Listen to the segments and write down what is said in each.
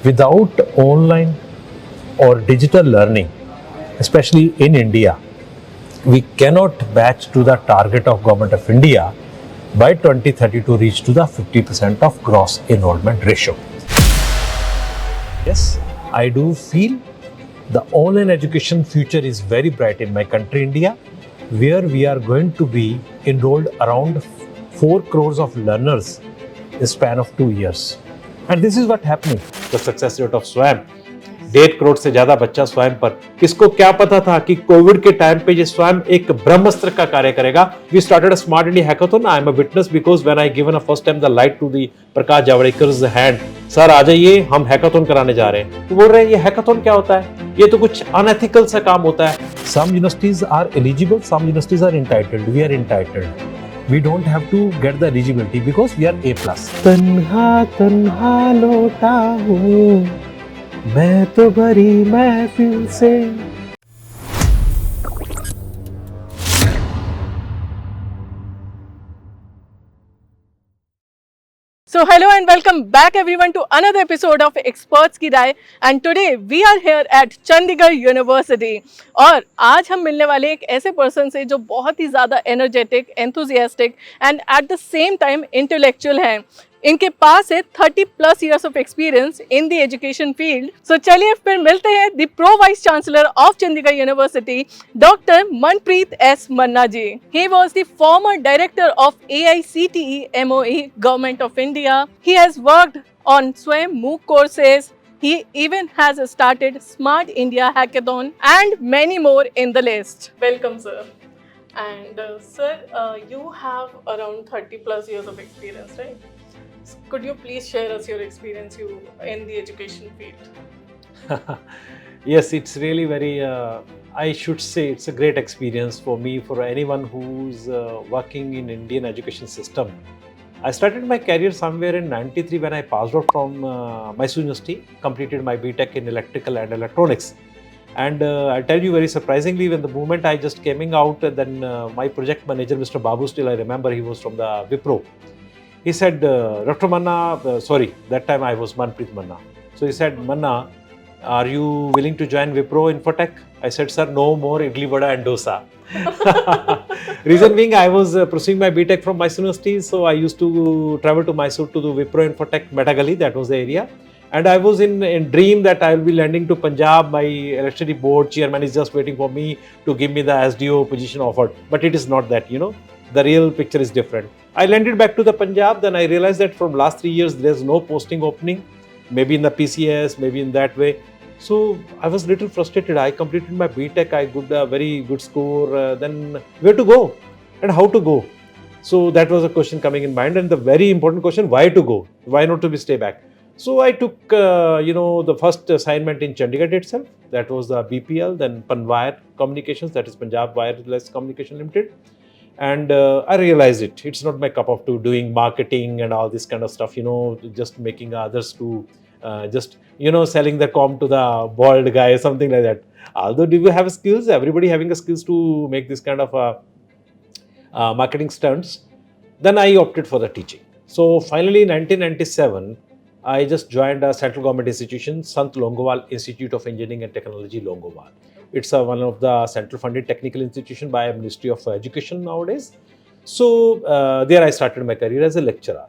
Without online or digital learning, especially in India, we cannot match to the target of Government of India by 2030 to reach to the 50% of gross enrollment ratio. Yes, I do feel the online education future is very bright in my country, India, where we are going to be enrolled around 4 crores of learners in a span of 2 years. And this is what happening. The success rate of SWAYAM, 1.5 crore से ज्यादा बच्चा स्वयं पर। किसको क्या पता था कि कोविड के टाइम पे ये स्वयं एक ब्रह्मास्त्र का कार्य करेगा। We started a smart India hackathon. I am a witness because when I given a first time the light to the Prakash Javadekar's hand, sir आ जाइए हम हैकाथन कराने जा रहे हैं, तो बोल रहे हैं ये हैकाथन क्या होता है, ये तो कुछ अनएथिकल सा काम होता है। Some universities are eligible, some universities are entitled, we are entitled. We don't have to get the eligibility because we are A+. तन्हा तन्हा लौटा हूँ मैं तो भरी महफिल से। So hello and welcome back everyone to another episode of Experts की राय, and today we are here at Chandigarh University। और आज हम मिलने वाले एक ऐसे पर्सन से जो बहुत ही ज़्यादा energetic, enthusiastic and at the same time intellectual हैं। इनके पास है 30+ years of experience in the education field। So चलिए फिर मिलते हैं the Pro Vice-Chancellor of Chandigarh University, Dr. Manpreet S Manna ji। He was the former director of AICTE MOE, Government of India। He has worked on SWAYAM MOOC courses। He even has started Smart India Hackathon and many more in the list। Welcome, sir। And sir, you have around 30+ years of experience, right? Could you please share us your experience in the education field? Yes, it's really very, I should say it's a great experience for me, for anyone who's working in Indian education system. I started my career somewhere in 93 when I passed out from Mysore University, completed my BTech in electrical and electronics. And I'll tell you very surprisingly, when the moment I just came out, then my project manager, Mr. Babu, still I remember, he was from the Wipro. He said, Dr. Manna, sorry, that time I was Manpreet Manna. So he said, Manna, are you willing to join Wipro Infotech? I said, sir, no more idli vada and dosa. Reason being, I was pursuing my BTech from Mysore University, so I used to travel to Mysore to do Wipro Infotech Metagali, that was the area. And I was in dream that I will be landing to Punjab. My electricity board chairman is just waiting for me to give me the SDO position offered. But it is not that, you know, the real picture is different. I landed back to the Punjab, then I realized that from last 3 years, there's no posting opening, maybe in the PCS, maybe in that way. So I was a little frustrated. I completed my BTech, I got a very good score, then where to go and how to go? So that was a question coming in mind, and the very important question, why to go? Why not to stay back? So I took, the first assignment in Chandigarh itself. That was the BPL, then Panwire Communications, that is Punjab Wireless Communication Limited. And I realized it's not my cup of tea doing marketing and all this kind of stuff, just making others to selling the com to the bald guy, something like that. Although do you have skills, everybody having the skills to make this kind of marketing stunts, then I opted for the teaching. So finally in 1997, I just joined a central government institution, Sant Longowal Institute of Engineering and Technology, Longowal. It's one of the central funded technical institution by a Ministry of Education nowadays. So there I started my career as a lecturer.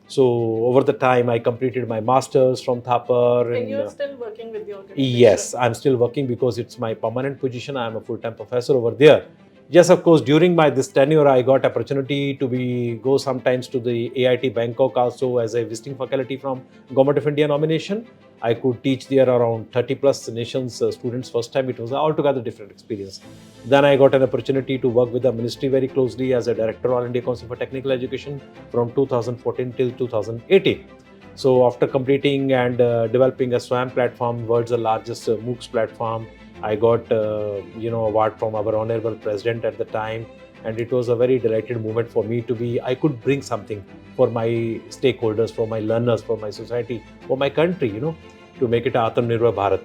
So over the time I completed my masters from Thapar. And you're still working with the organization? Yes, I'm still working because it's my permanent position. I'm a full-time professor over there. Yes, of course, during this tenure, I got opportunity to go sometimes to the AIT Bangkok also as a visiting faculty from Government of India nomination. I could teach there around 30+ nations students first time. It was altogether different experience. Then I got an opportunity to work with the ministry very closely as a director All India Council for Technical Education from 2014 till 2018. So after completing and developing a SWAYAM platform, world's largest MOOCs platform, I got award from our honorable president at the time, and it was a very delighted moment for me I could bring something for my stakeholders, for my learners, for my society, for my country, to make it Atmanirbhar Bharat.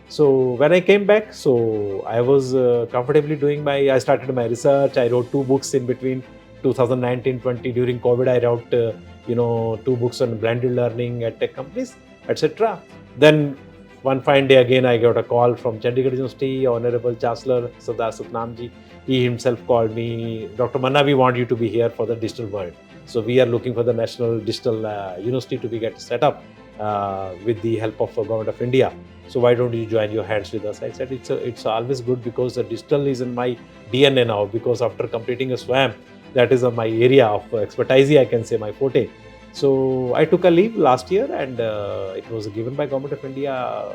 So when I came back, so I was comfortably I started my research. I wrote 2 books in between 2019-20. During COVID, I wrote 2 books on blended learning at tech companies, etc. Then one fine day again, I got a call from Chandigarh University, Honorable Chancellor Sardar Satnamji. He himself called me, Dr. Manna, we want you to be here for the digital world. So we are looking for the National Digital University to be get set up with the help of the Government of India. So why don't you join your hands with us? I said it's always good because the digital is in my DNA now. Because after completing a SWAYAM, that is my area of expertise, I can say, my forte. So I took a leave last year, and it was given by Government of India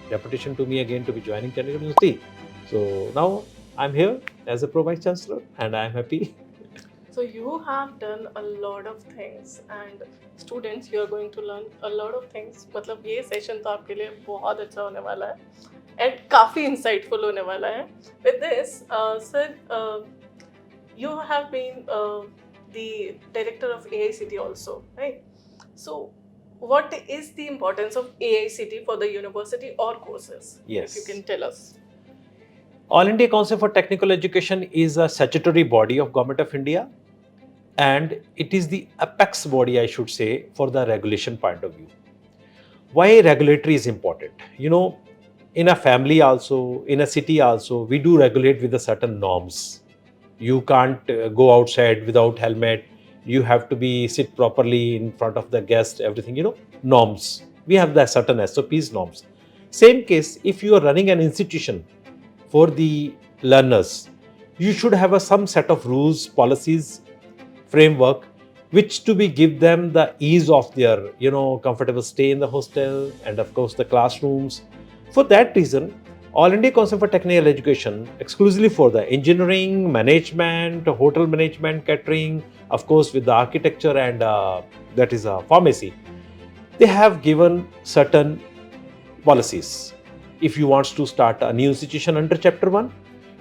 deputation to me again to be joining Chandigarh University. So now I'm here as a Pro Vice-Chancellor, and I'm happy. So you have done a lot of things, and students, you are going to learn a lot of things. मतलब ये session तो आपके लिए बहुत अच्छा होने वाला है, and काफी insightful होने वाला है. With this, sir, you have been the director of AICTE also, right? So, what is the importance of AICTE for the university or courses? Yes. If you can tell us. All India Council for Technical Education is a statutory body of Government of India, and it is the apex body, I should say, for the regulation point of view. Why regulatory is important? You know, in a family also, in a city also, we do regulate with the certain norms. You can't go outside without helmet. You have to be sit properly in front of the guest, everything, you know, norms. We have the certain SOPs, norms. Same case, if you are running an institution for the learners, you should have some set of rules, policies, framework, which to be give them the ease of their, you know, comfortable stay in the hostel and of course the classrooms. For that reason, All India Council for Technical Education, exclusively for the engineering, management, hotel management, catering, of course with the architecture and that is pharmacy, they have given certain policies. If you want to start a new institution under Chapter 1,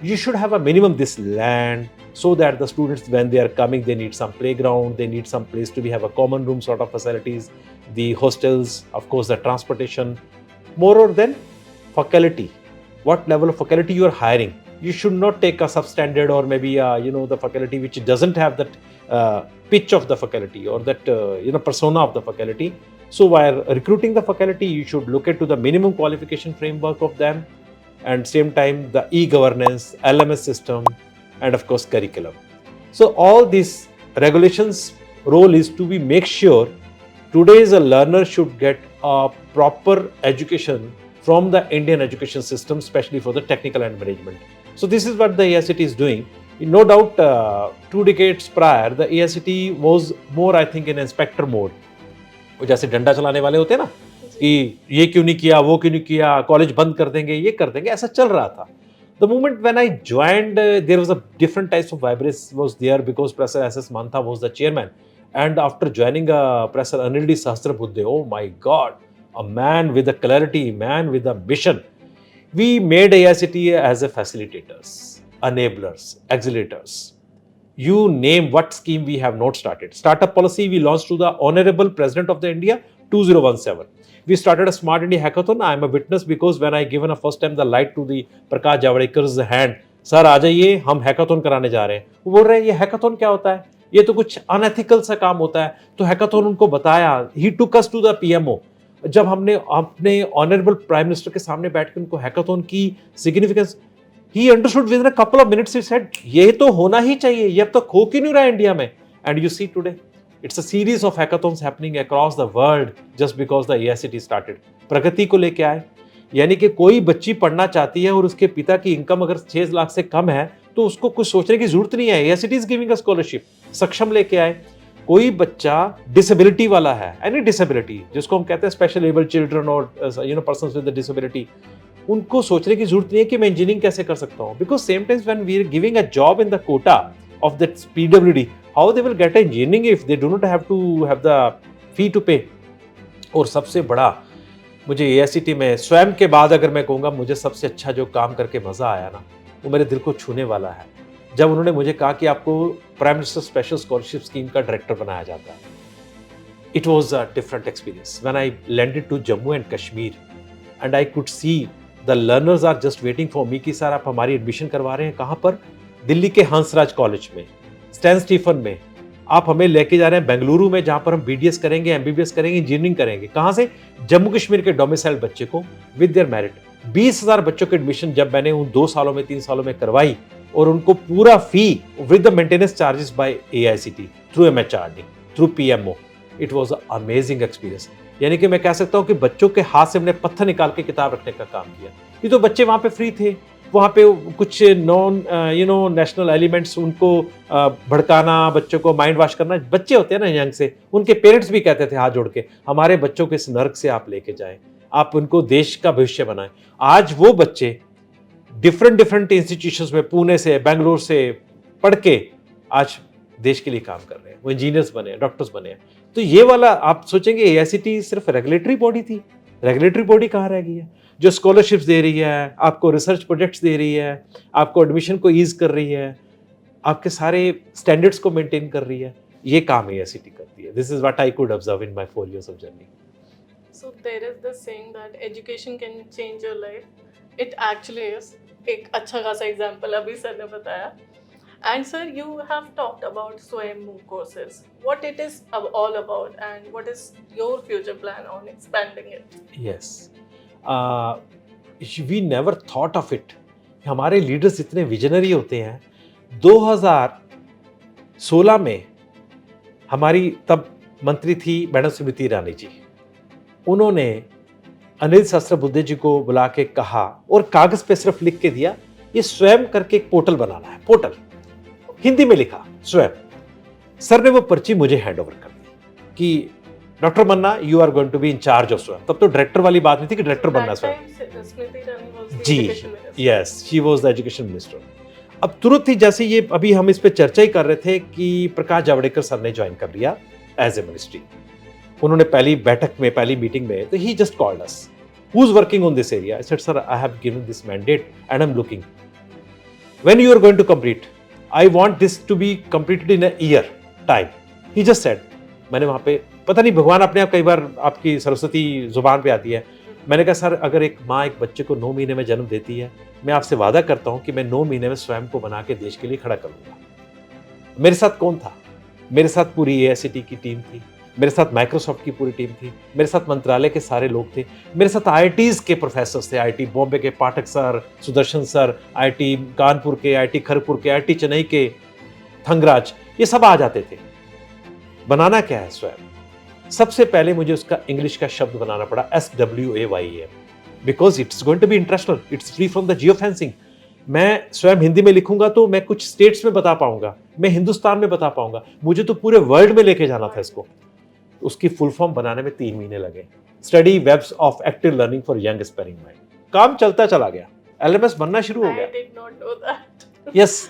you should have a minimum this land, so that the students, when they are coming, they need some playground, they need some place to be have a common room sort of facilities, the hostels, of course the transportation. More than faculty, what level of faculty you are hiring. You should not take a substandard or maybe you know, the faculty which doesn't have that pitch of the faculty or that you know, persona of the faculty. So while recruiting the faculty, you should look at to the minimum qualification framework of them, and same time the e-governance, LMS system, and of course curriculum. So all these regulations role is to be make sure today's a learner should get a proper education from the Indian education system, especially for the technical and management. So this is what the AICTE is doing. No doubt 2 decades prior, the AICTE was more, I think, in inspector mode. जैसे डंडा चलाने वाले होते हैं ना, कि ये क्यों नहीं किया, वो क्यों नहीं किया, कॉलेज बंद कर देंगे, ये कर देंगे, ऐसा चल रहा था. The moment when I joined, there was a different types of vibration was there because Professor S Manna was the chairman. And after joining Professor Anil D Sahasrabuddhe, oh my God, a man with a clarity, man with a mission. We made AICTE as a facilitators, enablers, accelerators. You name what scheme we have not started. Startup policy we launched to the Honorable President of the India 2017. We started a Smart India Hackathon. I am a witness because when I given a first time the light to the Prakash Javadekkar's hand, sir आ जाइए हम hackathon कराने जा रहे हैं. वो बोल रहे हैं ये हैकाथन क्या होता है, ये तो कुछ अनएथिकल सा काम होता है. तो हैकाथन उनको बताया. ही टुक अस टू द पीएमओ. जब हमने अपने ऑनरेबल प्राइम मिनिस्टर के सामने बैठकर उनको हैकाथन की significance, he understood with in a couple of minutes. He said ये तो होना ही चाहिए, ये अब तक हो क्यों नहीं रहा इंडिया में. And you see today it's a series of hackathons happening across the world just because the AICTE started. प्रगति को लेके आए, यानी कि कोई बच्ची पढ़ना चाहती है और उसके पिता की इनकम अगर 6 लाख से कम है तो उसको कुछ सोचने की जरूरत नहीं है. AICTE is giving a scholarship. सक्षम लेके आए. कोई बच्चा डिसेबिलिटी वाला है, एनी डिसेबिलिटी जिसको हम कहते हैं स्पेशल एबल चिल्ड्रन और you know persons with disability, उनको सोचने की जरूरत नहीं है कि मैं इंजीनियरिंग कैसे कर सकता हूँ. Because same times when we are giving a job in the quota of that PWD, how they will get engineering if they do not have to have the fee to pay. और सबसे बड़ा मुझे AICTE में स्वयं के बाद अगर मैं कहूँगा मुझे सबसे अच्छा जो काम करके मज़ा आया ना, वो मेरे दिल को छूने वाला है जब उन्होंने मुझे कहा कि आपको prime minister special scholarship scheme का डायरेक्टर बनाया जाता है. It was a different experience when I landed to Jammu and Kashmir and I could see the learners are just waiting for me कि सर आप हमारी एडमिशन करवा रहे हैं कहाँ पर, दिल्ली के हंसराज कॉलेज में, स्टैन स्टीफन में, आप हमें लेके जा रहे हैं बेंगलुरु में, जहां पर हम BDS करेंगे, MBBS करेंगे, इंजीनियरिंग करेंगे। कहां से? जम्मू कश्मीर के डोमिसाइल बच्चे को विद देयर मेरिट। 20,000 बच्चों की एडमिशन जब मैंने उन 2 सालों में 3 सालों में करवाई, और उनको पूरा fee with the maintenance charges by AICTE through MHRD through PMO, it was a amazing experience. यानी कि मैं कह सकता हूं कि बच्चों के हाथ से हमने पत्थर निकाल के किताब रखने का काम किया। ये तो बच्चे वहां पे फ्री थे, वहाँ पे कुछ नॉन नेशनल एलिमेंट्स, उनको भड़काना, बच्चों को माइंड वॉश करना, बच्चे होते हैं ना यंग से, उनके पेरेंट्स भी कहते थे हाथ जोड़ के, हमारे बच्चों को इस नर्क से आप लेके जाएं, आप उनको देश का भविष्य बनाएं। आज वो बच्चे डिफरेंट इंस्टीट्यूशंस में, पुणे से, बेंगलोर से पढ़ के आज देश के लिए काम कर रहे हैं, वो इंजीनियर्स बने, डॉक्टर्स बने। तो ये वाला आप सोचेंगे AICTE सिर्फ रेगुलेटरी बॉडी थी, रेगुलेटरी बॉडी कहाँ रह गई है, जो स्कॉलरशिप्स दे रही है, आपको रिसर्च प्रोजेक्ट्स दे रही है, आपको एडमिशन को ईज कर रही है, आपके सारे स्टैंडर्ड्स को मेंटेन कर रही है, ये काम AICTE करती है। This is what I could observe in my 4 years of journey. So there is this saying that education can change your life. It actually is. एक अच्छा खासा एग्जाम्पल अभी सर ने बताया. And sir, you have talked about SWAYAM MOOC courses. What it is all about, and what is your future plan on expanding it? Yes. We never thought of it. हमारे leaders इतने visionary होते हैं। 2016 में हमारी तब मंत्री थी madam Smriti Irani ji. उन्होंने अनिल सहस्त्रबुद्धे जी को बुला के कहा और कागज पे सिर्फ लिख के दिया, ये स्वयं करके एक पोर्टल बनाना है, पोर्टल हिंदी में लिखा स्वयं। सर ने वो पर्ची मुझे हैंड ओवर कर दी कि doctor Manna, you are going to be in charge of स्वयं। तब तो डायरेक्टर वाली बात नहीं थी कि डायरेक्टर बनना स्वयं। जी, yes, she was the education minister. अब तुरंत ही जैसे ये अभी हम इस पे चर्चा ही कर रहे थे कि प्रकाश जावड़ेकर सर ने ज्वाइन कर लिया एज ए मिनिस्ट्री। उन्होंने पहली बैठक में, पहली मीटिंग में, तो he just called us, who is working on this area? I said sir, I have given this mandate and I am looking, when you are going to complete, I want this to be completed in a year time. He just said, मैंने वहां पे, पता नहीं भगवान अपने आप, कई बार आपकी सरस्वती जुबान पे आती है। मैंने कहा सर, अगर एक माँ एक बच्चे को 9 महीने में जन्म देती है, मैं आपसे वादा करता हूं कि मैं 9 महीने में स्वयं को बना के देश के लिए खड़ा करूंगा। मेरे साथ कौन था? मेरे साथ पूरी AICTE की टीम थी, मेरे साथ माइक्रोसॉफ्ट की पूरी टीम थी, मेरे साथ मंत्रालय के सारे लोग थे, मेरे साथ IITs के प्रोफेसर्स थे, IIT बॉम्बे के Pathak sir, Sudarshan sir, IIT Kanpur के, IIT खड़गपुर के, IIT चेन्नई के थंगराज, ये सब आ जाते थे। बनाना क्या है स्वयं? सबसे पहले मुझे उसका इंग्लिश का शब्द बनाना पड़ा, SWAYAM, because it's going to be international, it's free from the geo fencing. मैं स्वयं हिंदी में लिखूंगा तो मैं कुछ स्टेट्स में बता पाऊंगा, मैं हिंदुस्तान में बता पाऊंगा, मुझे तो पूरे वर्ल्ड में लेके जाना था इसको। उसकी फुल फॉर्म बनाने में 3 महीने लगे। Study webs of active learning for young aspiring mind. काम चलता चला गया, LMS बनना शुरू हो गया। यस,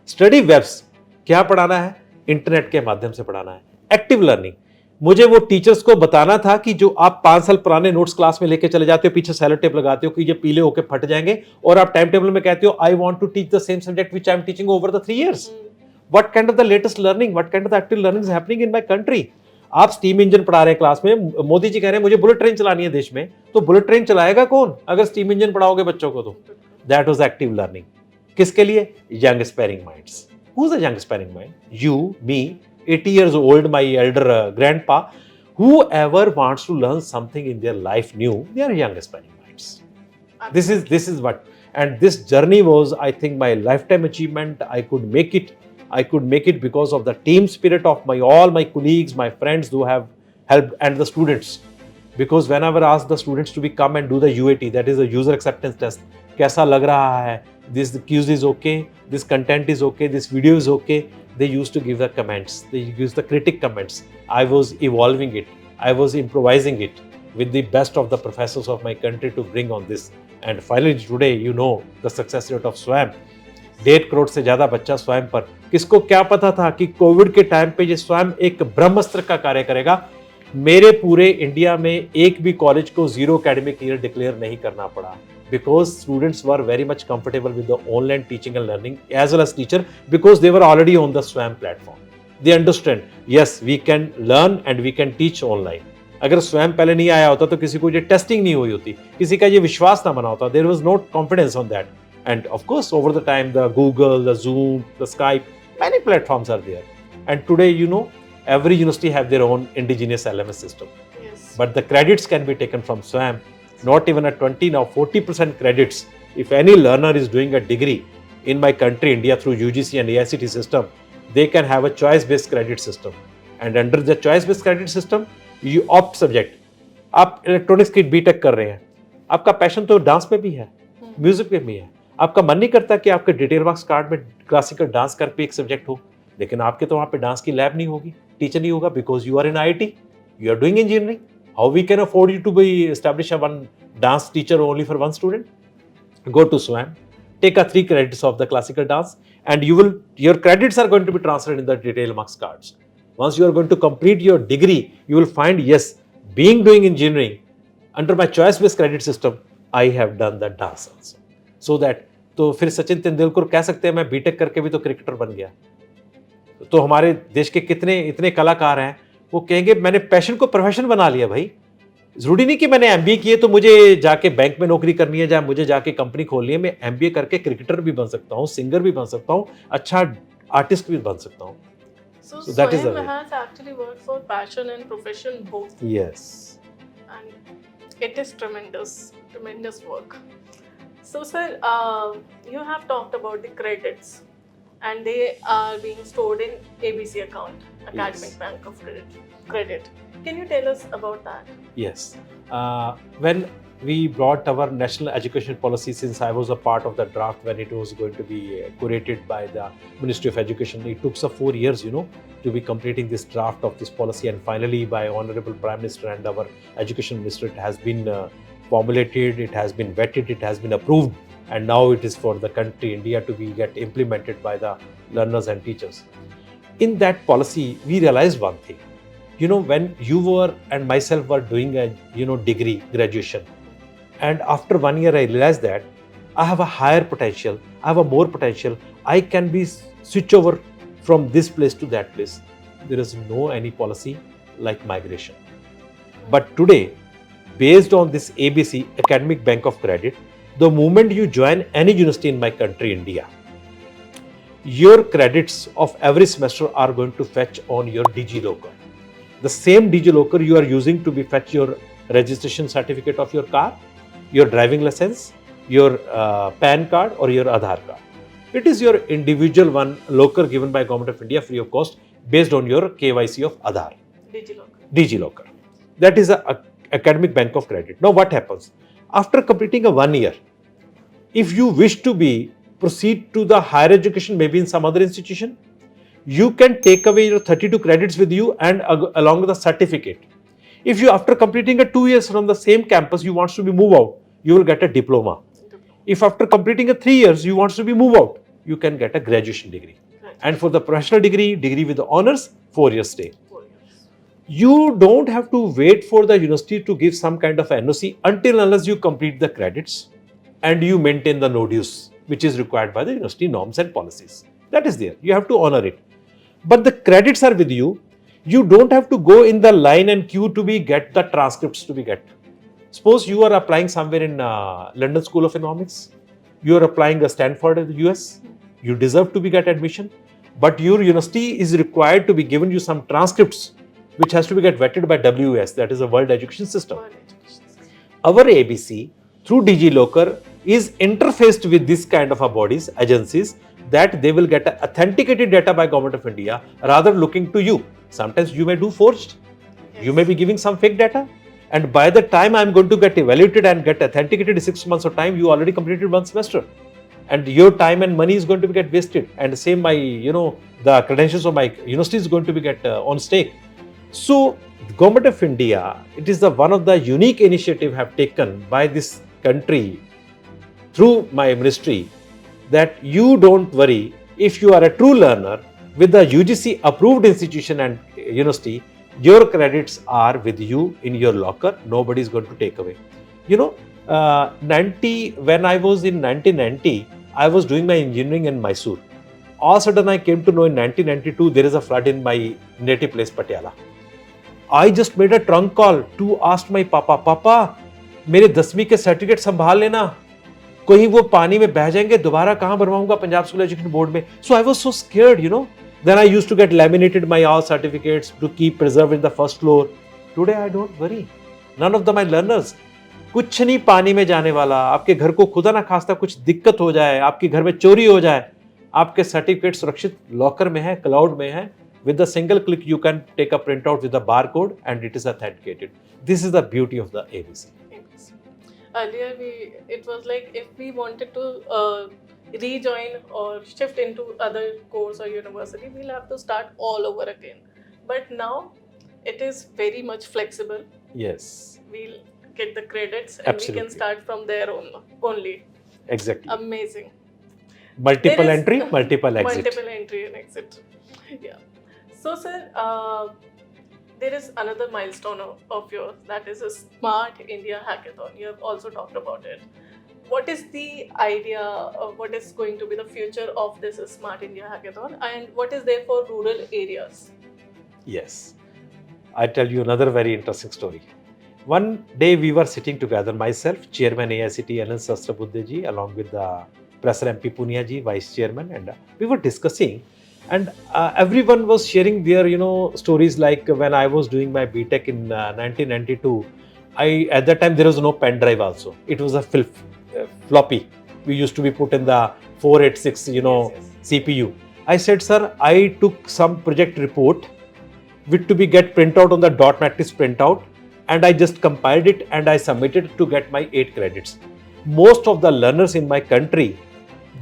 स्टडी वेब्स क्या पढ़ाना है? इंटरनेट के माध्यम से पढ़ाना है। एक्टिव लर्निंग, मुझे वो टीचर्स को बताना था कि जो आप 5 साल पुराने नोट्स क्लास में लेके चले जाते हो, पीछे सेलो टेप लगाते हो कि ये पीले होके फट जाएंगे, और आप टाइम टेबल में कहते हो I want to teach the same subject which I am teaching over the 3 years। What kind of the latest learning, what kind of the active learning is happening in my country. आप steam engine पढ़ा रहे हैं class में, मोदी जी कह रहे हैं मुझे bullet train चलानी है देश में, तो बुलेट ट्रेन चलाएगा कौन अगर स्टीम इंजन पढ़ाओगे बच्चों को? तो दैट वाज एक्टिव लर्निंग। किसके लिए? Young aspiring minds. Who is a young aspiring mind? You, me, 80 years old, my elder grandpa, whoever wants to learn something in their life new, they are young aspiring minds. This is what, and this journey was, I think, my lifetime achievement. I could make it because of the team spirit of all my colleagues, my friends who have helped, and the students. Because whenever I ask the students to come and do the UAT, that is a user acceptance test, कैसा लग रहा है, this quiz is okay, this content is okay, this video is okay, they used to give the comments, they used the critic comments. I was evolving it, I was improvising it with the best of the professors of my country to bring on this. And finally today, you know the success rate of SWAYAM, 1.5 crore से ज्यादा बच्चा स्वयं पर। किसको क्या पता था कि कोविड के टाइम पे ये स्वयं एक ब्रह्मास्त्र का कार्य करेगा। मेरे पूरे इंडिया में एक भी कॉलेज को 0 एकेडमिक ईयर डिक्लेयर नहीं करना पड़ा, because students were very much comfortable with the online teaching and learning as well as teacher, because they were already on the SWAYAM platform. They understand, yes, we can learn and we can teach online. अगर स्वयं पहले नहीं आया होता तो किसी को ये टेस्टिंग नहीं हुई होती, किसी का ये विश्वास ना बना होता, there was no confidence on that. And of course, over the time, the Google, the Zoom, the Skype, many platforms are there. And today, every university have their own indigenous LMS system. Yes. But the credits can be taken from SWAYAM, not even at 20, now 40% credits. If any learner is doing a degree in my country, India, through UGC and AICTE system, they can have a choice-based credit system. And under the choice-based credit system, you opt subject. आप electronics की BTech कर रहे हैं, आपका passion तो dance में भी है, म्यूजिक में भी है, आपका मन नहीं करता कि आपके डिटेल मार्क्स कार्ड में क्लासिकल डांस कर पे एक सब्जेक्ट हो, लेकिन आपके तो वहाँ पे डांस की लैब नहीं होगी, टीचर नहीं होगा, because you are in IT, you are doing engineering. How we can afford you to be establish a one dance teacher only for one student? Go to SWAYAM, take a 3 credits of the classical dance, and your credits are going to be transferred in the detail marks cards. Once you are going to complete your degree, you will find, yes, doing engineering under my choice based credit system, I have done the dance also. So that, तो फिर सचिन तेंदुलकर कह सकते हैं मैं BTech करके भी तो cricketer बन गया. तो हमारे देश के कितने इतने कलाकार हैं, वो कहेंगे मैंने पैशन को प्रोफेशन बना लिया. भाई जरूरी नहीं कि मैंने एमबीए किए तो मुझे जाके बैंक में नौकरी करनी है, या मुझे जाके कंपनी खोलनी है. मैं एमबीए करके क्रिकेटर भी बन सकता हूँ, सिंगर भी बन सकता हूँ, अच्छा आर्टिस्ट भी बन सकता हूँ. So that is has actually worked for passion and profession both. Yes. And it is tremendous work. So sir, you have talked about the credits, and they are being stored in ABC account, Academic Yes. Bank of Credit. Can you tell us about that? Yes. When we brought our national education policy, since I was a part of the draft when it was going to be curated by the Ministry of Education, it took 4 years, to be completing this draft of this policy, and finally by Honorable Prime Minister and our Education Minister, it has been formulated, it has been vetted, it has been approved, and now it is for the country, India, to be get implemented by the learners and teachers. In that policy, we realized one thing. When you were and myself were doing a degree, graduation, and after 1 year I realized that I have a higher potential, I have a more potential, I can be switch over from this place to that place. There is no any policy like migration. But today, based on this ABC, Academic Bank of Credit, the moment you join any university in my country, India, your credits of every semester are going to fetch on your DigiLocker. The same DigiLocker you are using to be fetch your registration certificate of your car, your driving license, your PAN card or your Aadhaar card. It is your individual one locker given by Government of India free of cost based on your KYC of Aadhaar. DigiLocker. That is a Academic Bank of Credit. Now what happens? After completing a 1 year, if you wish to proceed to the higher education, maybe in some other institution, you can take away your 32 credits with you and along with the certificate. If you, after completing a 2 years from the same campus, you want to be move out, you will get a diploma. If after completing a 3 years, you want to be move out, you can get a graduation degree. And for the professional degree with the honors, 4 years stay. You don't have to wait for the university to give some kind of NOC until unless you complete the credits and you maintain the no dues, which is required by the university norms and policies. That is there. You have to honor it. But the credits are with you. You don't have to go in the line and queue to get the transcripts to be get. Suppose you are applying somewhere in London School of Economics. You are applying a Stanford in the US. You deserve to get admission. But your university is required to be given you some transcripts which has to be get vetted by WS, that is the World Education System. Our ABC through DigiLocker is interfaced with this kind of bodies, agencies, that they will get authenticated data by Government of India rather looking to you. Sometimes you may do forged, you may be giving some fake data, and by the time I am going to get evaluated and get authenticated in 6 months of time, you already completed 1 semester. And your time and money is going to be get wasted. And the same the credentials of my university is going to be get on stake. So, the Government of India, it is one of the unique initiative have taken by this country through my ministry, that you don't worry, if you are a true learner with the UGC approved institution and university, your credits are with you in your locker, nobody is going to take away. When I was in 1990, I was doing my engineering in Mysore. All of a sudden I came to know in 1992 there is a flood in my native place Patiala. I just made a trunk call to ask my Papa, मेरे 10वीं के certificate संभाल लेना, कहीं वो पानी में बह जाएंगे, दोबारा कहाँ भरवाऊंगा पंजाब स्कूल एजुकेशन बोर्ड में. So I was so scared, Then I used to get laminated my all certificates to keep preserved in the first floor. Today I don't worry. None of my learners. कुछ नहीं पानी में जाने वाला. आपके घर को खुदा ना खास्ता कुछ दिक्कत हो जाए, आपके घर में चोरी हो जाए, आपके सर्टिफिकेट सुरक्षित लॉकर में है, क्लाउड में है. With the single click, you can take a printout with the barcode and it is authenticated. This is the beauty of the ABC. Earlier, it was like if we wanted to rejoin or shift into other course or university, we'll have to start all over again. But now, it is very much flexible. Yes. We'll get the credits and Absolutely. we can start from there only. Exactly. Amazing. Multiple entry, multiple exit. Multiple entry and exit. Yeah. So, sir, there is another milestone of yours, that is a Smart India Hackathon. You have also talked about it. What is the idea of what is going to be the future of this Smart India Hackathon, and what is there for rural areas? Yes. I tell you another very interesting story. One day we were sitting together, myself, Chairman AICTE Anand Sahasrabuddhe, along with the Professor MP Punia ji, Vice Chairman, and we were discussing. And everyone was sharing their, stories like when I was doing my BTech in 1992. At that time there was no pen drive also. It was a floppy. We used to be put in the 486, Yes. CPU. I said, sir, I took some project report which to be get printout on the dot matrix printout, and I just compiled it and I submitted to get my 8 credits. Most of the learners in my country,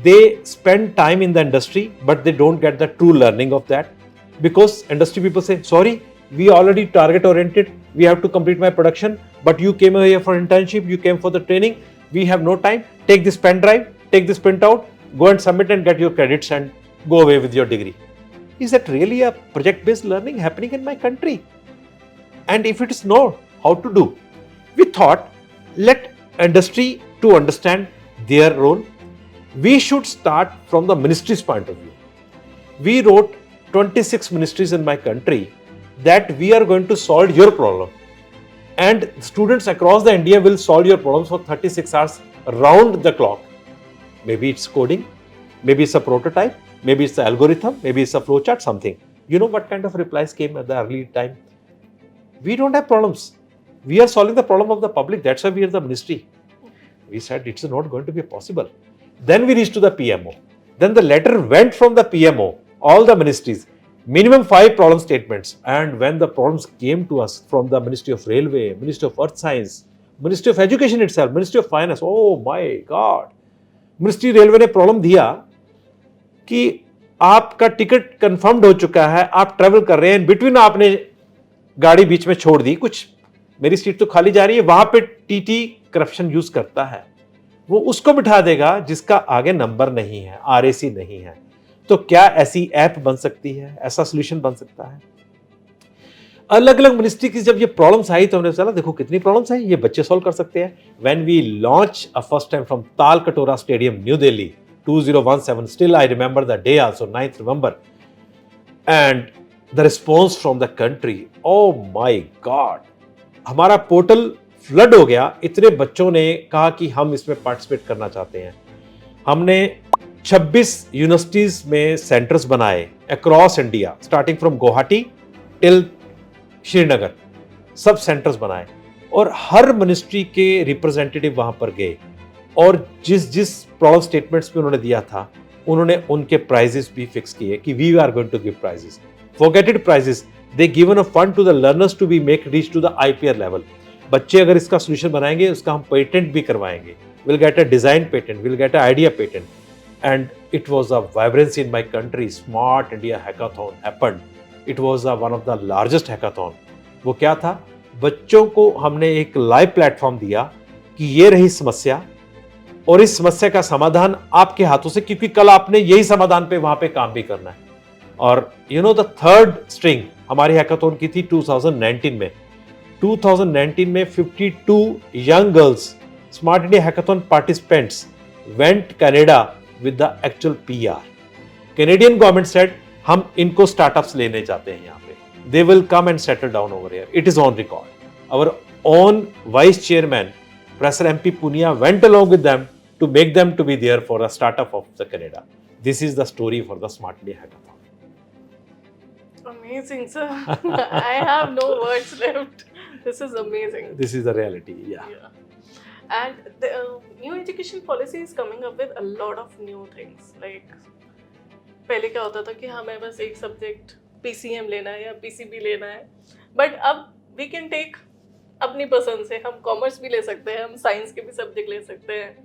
they spend time in the industry, but they don't get the true learning of that, because industry people say, sorry, we already target oriented, we have to complete my production, but you came here for internship, you came for the training, we have no time, take this pen drive, take this printout, go and submit and get your credits and go away with your degree. Is that really a project-based learning happening in my country? And if it is not, how to do? We thought, let industry to understand their role. We should start from the ministry's point of view. We wrote 26 ministries in my country that we are going to solve your problem. And students across the India will solve your problems for 36 hours round the clock. Maybe it's coding, maybe it's a prototype, maybe it's the algorithm, maybe it's a flowchart, something. You know what kind of replies came at the early time? We don't have problems. We are solving the problem of the public. That's why we are the ministry. We said it's not going to be possible. Then we reached to the PMO. Then the letter went from the PMO, all the ministries, minimum 5 problem statements. And when the problems came to us from the Ministry of Railway, Ministry of Earth Science, Ministry of Education itself, Ministry of Finance, oh my God. Ministry Railway ने problem दिया कि आपका ticket confirmed हो चुका है, आप travel कर रहे हैं, बिटवीन आपने गाड़ी बीच में छोड़ दी, कुछ मेरी सीट तो खाली जा रही है, वहां पे टीटी करप्शन यूज करता है, वो उसको बिठा देगा जिसका आगे नंबर नहीं है, आरएसी नहीं है. तो क्या ऐसी ऐप बन सकती है, ऐसा सोल्यूशन बन सकता है? अलग अलग मिनिस्ट्री की जब ये प्रॉब्लम्स आई तो हमने चला देखो कितनी प्रॉब्लम्स हैं, ये बच्चे सॉल्व कर सकते हैं. When we launch a first time from Talkatora stadium New Delhi 2017, still I remember the day also, 9th November, and the response from the country, oh my God, हमारा पोर्टल फ्लड हो गया. इतने बच्चों ने कहा कि हम इसमें पार्टिसिपेट करना चाहते हैं. हमने 26 यूनिवर्सिटीज में सेंटर्स बनाए across India, starting from Guwahati till Srinagar, सब सेंटर्स बनाए और हर मिनिस्ट्री के रिप्रेजेंटेटिव वहां पर गए और जिस प्रॉब्लम स्टेटमेंट्स में उन्होंने दिया था उन्होंने उनके प्राइजेस भी फिक्स किए कि we are going to give prizes, forgeted prizes, they given a fund to the learners to be make reach to the IPR level. बच्चे अगर इसका सोल्यूशन बनाएंगे उसका हम पेटेंट भी करवाएंगे, will get a design patent, will get a idea patent. And it was a vibrancy in my country. Smart India hackathon happened. It was one of the largest hackathon. वो क्या था, बच्चों को हमने एक लाइव प्लेटफॉर्म दिया कि ये रही समस्या और इस समस्या का समाधान आपके हाथों से, क्योंकि कल आपने यही समाधान पे वहां पे काम भी करना है. और you know the third string हमारी हैकाथॉन की थी 2019 में. 2019 में 52 young girls smart India hackathon participants went Canada with the actual PR. Canadian government said हम इनको स्टार्टअप्स लेने जाते हैं यहाँ पे, they will come and settle down over here. It is on record. Our own vice chairman, Professor MP Punia, went along with them to make them to be there for a startup of the Canada. This is the story for the Smart India Hackathon. Amazing, sir. I have no words left. This is amazing. This is the reality. Yeah. And the new education policy is coming up with a lot of new things. Like पहले क्या होता था कि हमें बस एक subject PCM लेना है या PCB लेना है, बट अब we can take अपनी पसंद से, हम कॉमर्स भी ले सकते हैं, हम साइंस के भी सब्जेक्ट ले सकते हैं,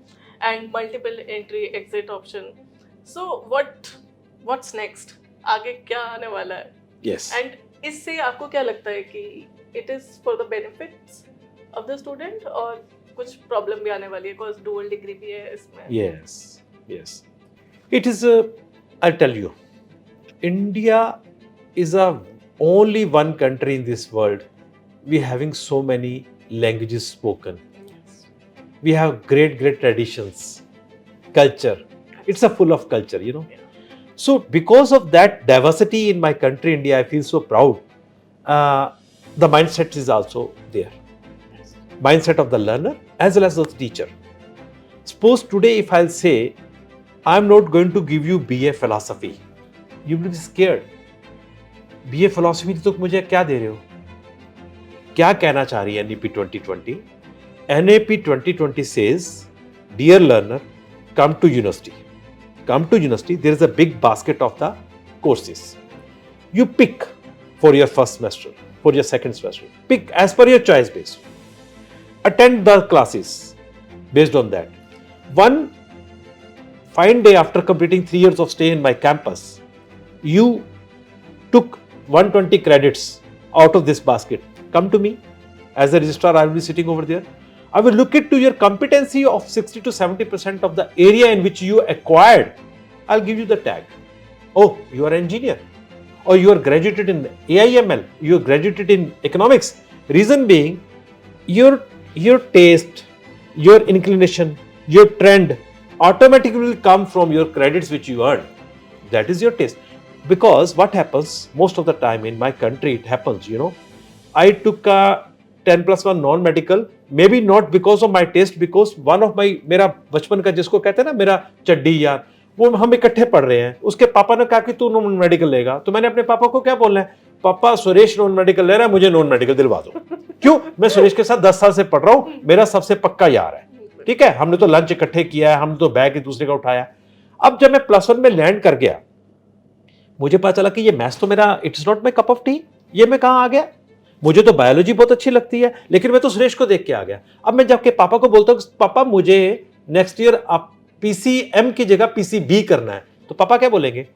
and multiple entry exit option. So what's next, आगे क्या आने वाला है? Yes. एंड इससे आपको क्या लगता है कि it is for the benefits of the student, और कुछ प्रॉब्लम भी आने वाली है बिकॉज़ डुअल डिग्री भी है इसमें? Yes. It is I'll tell you, India is a only one country in this world we having so many languages spoken. Yes. We have great traditions, culture. It's a full of culture, you know. Yeah. So because of that diversity in my country, India, I feel so proud. The mindset is also there. Yes. Mindset of the learner as well as of the teacher. Suppose today if I'll say, I'm not going to give you BA philosophy, you will be scared. BA philosophy तो मुझे क्या दे रहे हो? क्या कहना चाह रही है NEP 2020? NEP 2020 says, dear learner, come to university. Come to university, there is a big basket of the courses. You pick for your first semester, for your second semester. Pick as per your choice base. Attend the classes based on that. One fine day after completing 3 years of stay in my campus, you took 120 credits out of this basket. Come to me. As a registrar, I will be sitting over there. I will look into your competency of 60 to 70% of the area in which you acquired. I'll give you the tag. Oh, you are an engineer. Or you are graduated in AIML. You are graduated in economics. Reason being, your taste, your inclination, your trend automatically will come from your credits which you earned. That is your taste. Because what happens most of the time in my country, it happens, you know, I took a 10+1 non-medical, maybe not because of my taste, because one of my, मेरा बचपन का जिसको कहते हैं ना मेरा चड्डी यार, वो हम इकट्ठे पढ़ रहे हैं, उसके पापा ने कहा कि तू नॉन मेडिकल लेगा, तो मैंने अपने पापा को क्या बोलना है, पापा सुरेश नॉन मेडिकल ले रहा है, मुझे नॉन मेडिकल दिलवा दो. क्यों? मैं सुरेश के साथ 10 साल से पढ़ रहा हूँ, मेरा सबसे पक्का यार है. ठीक है, हमने तो लंच इकट्ठे किया है, हमने तो बैग एक दूसरे का उठाया. अब जब मैं +1 में लैंड कर गया, मुझे पता चला कि ये मैथ्स तो मेरा it's not my cup of T. ये मैं कहाँ आ गया? मुझे तो बायोलॉजी बहुत अच्छी लगती है, लेकिन मैं तो सुरेश को देख के आ गया. अब मैं जब के पापा को बोलता हूँ पापा मुझे नेक्स्ट ईयर आप PCM की जगह PCB करना है, तो पापा क्या बोलेंगे,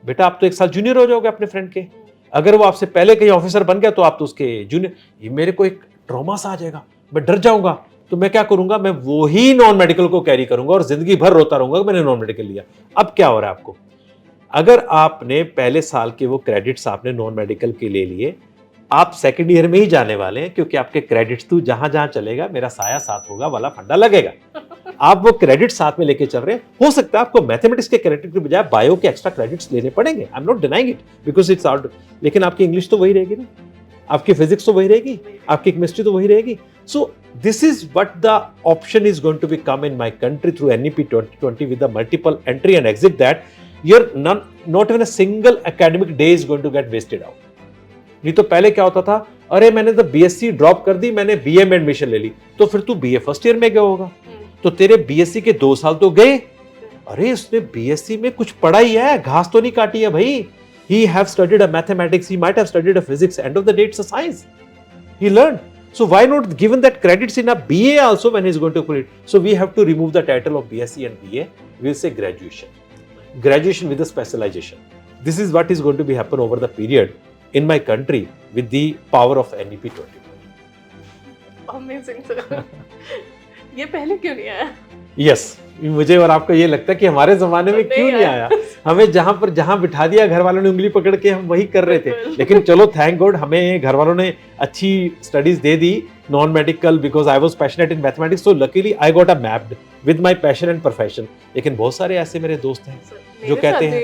बेटा आप तो 1 साल जूनियर हो जाओगे अपने फ्रेंड के. अगर वो आपसे पहले कहीं ऑफिसर बन गया तो आप तो उसके जूनियर. ये मेरे को एक ट्रॉमा सा आ जाएगा, मैं डर जाऊंगा. तो मैं क्या करूंगा, मैं वो ही नॉन मेडिकल को कैरी करूंगा और जिंदगी भर रोता रहूंगा कि मैंने नॉन मेडिकल लिया. अब क्या हो रहा है आपको, अगर आपने पहले साल के वो क्रेडिट्स आपने नॉन मेडिकल के ले लिए, आप सेकंड ईयर में ही जाने वाले हैं, क्योंकि आपके क्रेडिट्स तू जहां जहां चलेगा मेरा साया साथ होगा वाला फंडा लगेगा. आप वो क्रेडिट साथ में लेके चल रहे हैं. हो सकता है आपको मैथमेटिक्स के क्रेडिट के बजाय बायो के एक्स्ट्रा क्रेडिट्स लेने पड़ेंगे. आई am not denying it because it's out, लेकिन आपकी इंग्लिश तो वही रहेगी ना, आपकी फिजिक्स तो वही रहेगी, आपकी केमिस्ट्री तो वही रहेगी. So this is what the option is going to be come in my country through NEP 2020 with the multiple entry and exit, that your not even a single academic day is going to get wasted out. नहीं तो पहले क्या होता था, अरे मैंने तो BSc drop कर दी, मैंने BA में एडमिशन ले ली, तो फिर तू BA फर्स्ट ईयर में गया होगा, तो तेरे BSc के 2 साल तो गए. अरे उसने BSc में कुछ पढ़ा ही है, घास तो नहीं काटी है भाई. He have studied a mathematics, he might have studied a physics, end of the day it's a science. He learned. So why not given that credits in a BA also when he's going to put it? So we have to remove the title of BSc and BA. We'll say graduation. Graduation with a specialization. This is what is going to be happen over the period in my country with the power of NEP 2020. Amazing sir. ये पहले क्यों नहीं आया? Yes, मुझे और आपको ये लगता है कि हमारे जमाने में क्यों नहीं आया. हमें जहां बिठा दिया घर वालों ने उंगली पकड़ के, हम वही कर रहे थे. लेकिन चलो थैंक गॉड हमें घर वालों ने अच्छी studies they the non medical, because I was passionate in mathematics, so luckily I got a mapped with my passion and profession. लेकिन बहुत सारे ऐसे मेरे दोस्त हैं जो कहते हैं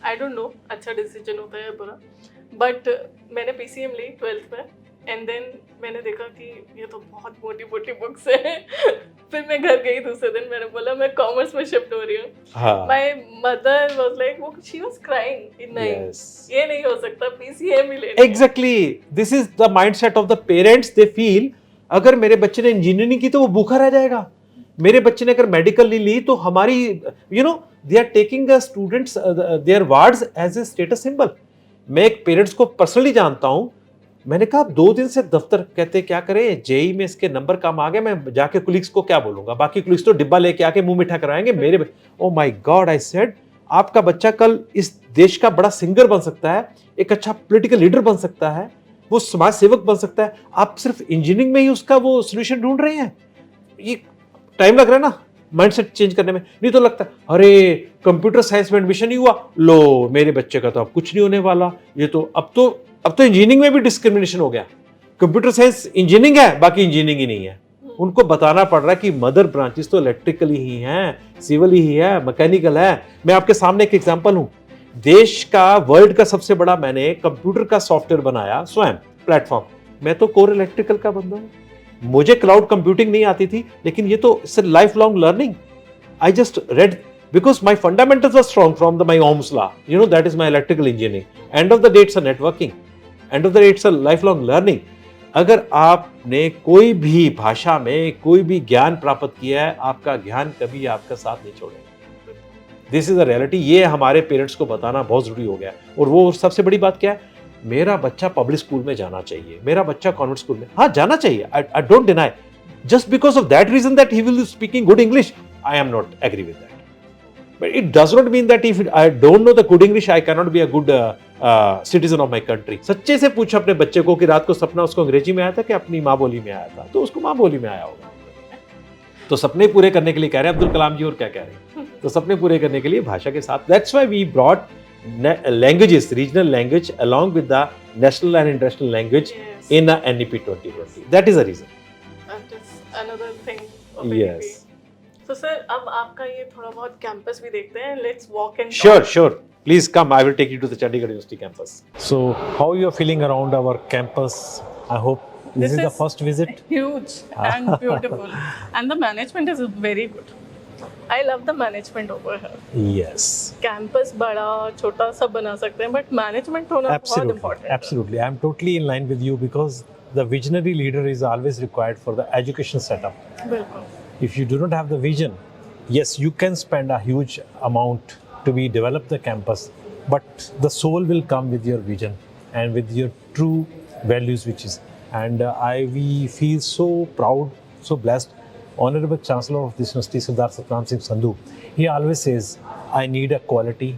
आई डोंट नो अच्छा डिसीजन होता है बुरा, बट मैंने PCM ली 12th में, एंड देन मैंने देखा कि ये तो बहुत मोटी मोटी बुक्स है फिर मैं घर गई दूसरे दिन, मैंने बोला मैं कॉमर्स में शिफ्ट हो रही हूँ। माय मदर वाज लाइक, वो शी वाज क्राइंग, नहीं ये नहीं हो सकता, पीसीएम ही लेना। Exactly, this is the mindset of the parents. They feel अगर मेरे बच्चे ने इंजीनियरिंग की तो वो भूखा रह जाएगा, मेरे बच्चे ने अगर मेडिकल नहीं ली तो हमारी they are taking the students their words as a status symbol. मैं एक पेरेंट्स को पर्सनली जानता हूं, मैंने कहा 2 दिन से दफ्तर कहते क्या करें, जेई में इसके नंबर कम आ गए, मैं जाके कुलीग्स को क्या बोलूंगा, बाकी कुलीग्स तो डिब्बा लेके आके मुंह मीठा कराएंगे मेरे। ओ माय गॉड, आई सेड आपका बच्चा कल इस देश का बड़ा सिंगर बन सकता है, एक अच्छा पॉलिटिकल लीडर बन सकता है, वो समाज सेवक बन सकता है, आप सिर्फ इंजीनियरिंग में ही उसका वो सोल्यूशन ढूंढ रहे हैं। ये टाइम लग रहा है ना माइंडसेट चेंज करने में, नहीं तो लगता अरे कंप्यूटर साइंस में एडमिशन नहीं हुआ, लो मेरे बच्चे का तो अब कुछ नहीं होने वाला, ये तो अब तो इंजीनियरिंग में भी डिस्क्रिमिनेशन हो गया, कंप्यूटर साइंस इंजीनियरिंग है बाकी इंजीनियरिंग ही नहीं है। उनको बताना पड़ रहा है कि मदर ब्रांचेस तो इलेक्ट्रिकल ही हैं, सिविल ही है, मैकेनिकल है। मैं आपके सामने एक एग्जांपल हूं, देश का वर्ल्ड का सबसे बड़ा मैंने कंप्यूटर का सॉफ्टवेयर बनाया स्वयं प्लेटफॉर्म, मैं तो कोर इलेक्ट्रिकल का बंदा हूं, मुझे क्लाउड कंप्यूटिंग नहीं आती थी, लेकिन ये तो it's life long learning. I just red because my fundamentals were strong from my Ohm's law, that is my electrical engineering. End of the day it's a networking, end of the day it's a lifelong learning. अगर आपने कोई भी भाषा में कोई भी ज्ञान प्राप्त किया है, आपका ज्ञान कभी आपका साथ नहीं छोड़ेगा। This is a reality. ये हमारे पेरेंट्स को बताना बहुत जरूरी हो गया। और वो सबसे बड़ी बात क्या है, मेरा बच्चा पब्लिक स्कूल में जाना चाहिए, मेरा बच्चा कॉन्वेंट स्कूल में, हाँ जाना चाहिए, I don't deny, just because of that reason that he will speaking good English, I am not agree with that. But it does not mean that if I don't know the good English, I cannot be a good citizen of my country. सच्चे से पूछ अपने बच्चे को कि रात को सपना उसको अंग्रेजी में आया था कि अपनी माँ बोली में आया था, तो उसको माँ बोली में आया होगा। तो सपने पूरे करने के लिए कह रहे हैं अब्दुल कलाम जी, और क्या कह रहे हैं, तो सपने पूरे करने के लिए भाषा के साथ, that's why we brought languages, regional language along with the national and international language in a NEP 2020. That is the reason. That is another thing of NEP. Yes. तो सर अब आपका ये थोड़ा बहुत कैंपस भी देखते हैं, let's walk and Sure. Please come. I will take you to the Chandigarh University campus. So, how you are feeling around our campus? I hope this is the first visit. Huge and beautiful, and the management is very good. I love the management over here. Yes. Campus बड़ा छोटा सब बना सकते हैं, but management होना बहुत important. Absolutely. I am totally in line with you because the visionary leader is always required for the education setup. बिल्कुल. If you do not have the vision, yes, you can spend a huge amount to develop the campus, but the soul will come with your vision and with your true values, which is, and we feel so proud, so blessed. Honorable Chancellor of this University, Sardar Satnam Singh Sandhu, he always says, I need a quality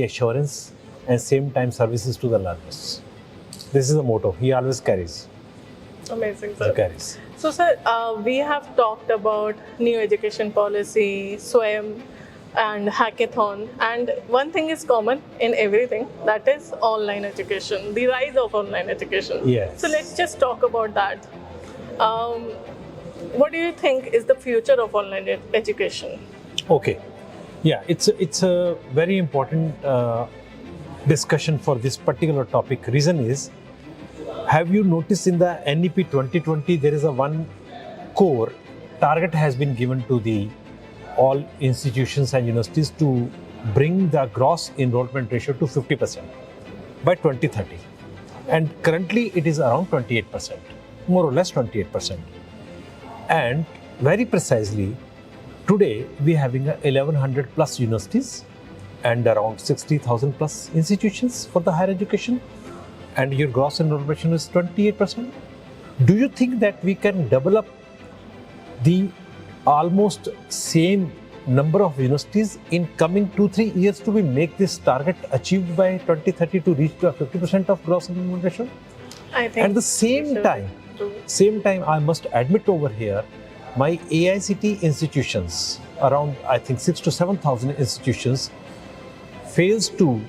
assurance and same time services to the learners. This is the motto he always carries. Amazing, sir. He carries. So, sir, we have talked about new education policy, SWAYAM, and hackathon, and one thing is common in everything, that is online education, the rise of online education. Yes. So let's just talk about that. What do you think is the future of online education? Okay. Yeah, it's a very important discussion for this particular topic. Reason is, have you noticed in the NEP 2020 there is a one core target has been given to the all institutions and universities to bring the gross enrollment ratio to 50% by 2030, and currently it is around 28%, more or less 28%. And very precisely today we are having 1100 plus universities and around 60,000 plus institutions for the higher education, and your gross enrollment ratio is 28%. Do you think that we can develop the almost same number of universities in coming 2-3 years to make this target achieved by 2030 to reach to 50% of gross enrollment ratio? I think at the same time, I must admit over here, my AICTE institutions, around I think 6,000 to 7,000 institutions, fails to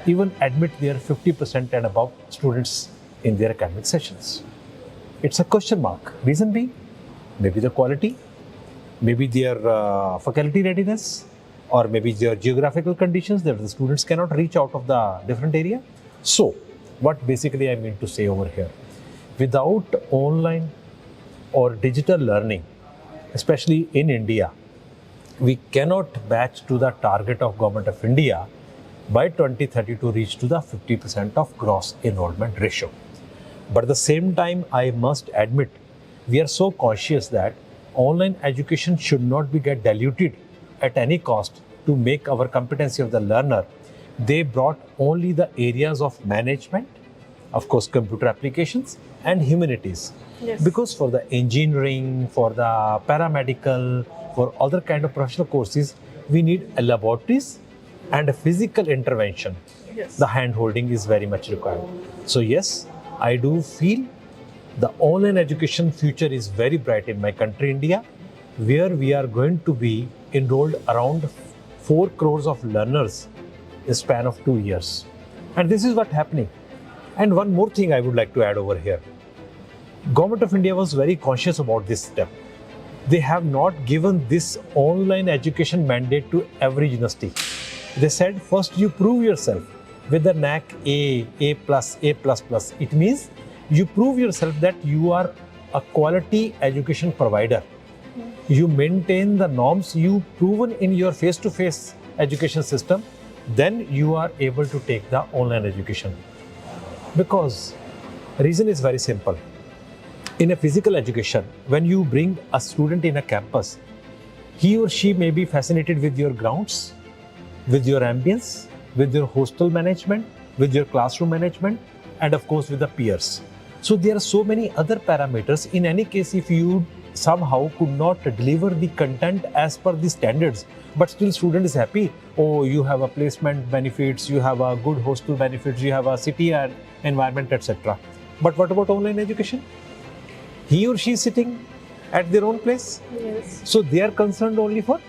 even admit their 50% and above students in their academic sessions. It's a question mark. Reason being, maybe the quality, maybe their faculty readiness, or maybe their geographical conditions that the students cannot reach out of the different area. So, What basically I mean to say over here, without online or digital learning, especially in India, we cannot match to the target of Government of India by 2030 to reach to the 50% of gross enrollment ratio. But at the same time, I must admit, we are so conscious that online education should not be get diluted at any cost to make our competency of the learner. They brought only the areas of management, of course, computer applications and humanities. Yes. Because for the engineering, for the paramedical, for other kind of professional courses, we need a laboratories and a physical intervention. Yes. The hand holding is very much required. So yes, I do feel the online education future is very bright in my country, India, where we are going to be enrolled around 4 crores of learners in a span of 2 years. And this is what's happening. And one more thing I would like to add over here. Government of India was very conscious about this step. They have not given this online education mandate to every university. They said, first you prove yourself with the NAC A, A+, A++. It means you prove yourself that you are a quality education provider. You maintain the norms you proven in your face-to-face education system, then you are able to take the online education. Because reason is very simple. In a physical education, when you bring a student in a campus, he or she may be fascinated with your grounds, with your ambience, with your hostel management, with your classroom management, and of course with the peers. So there are so many other parameters. In any case, if you somehow could not deliver the content as per the standards, but still student is happy, oh, you have a placement benefits, you have a good hostel benefits, you have a city and environment, etc. But what about online education? He or she is sitting at their own place. Yes. So they are concerned only for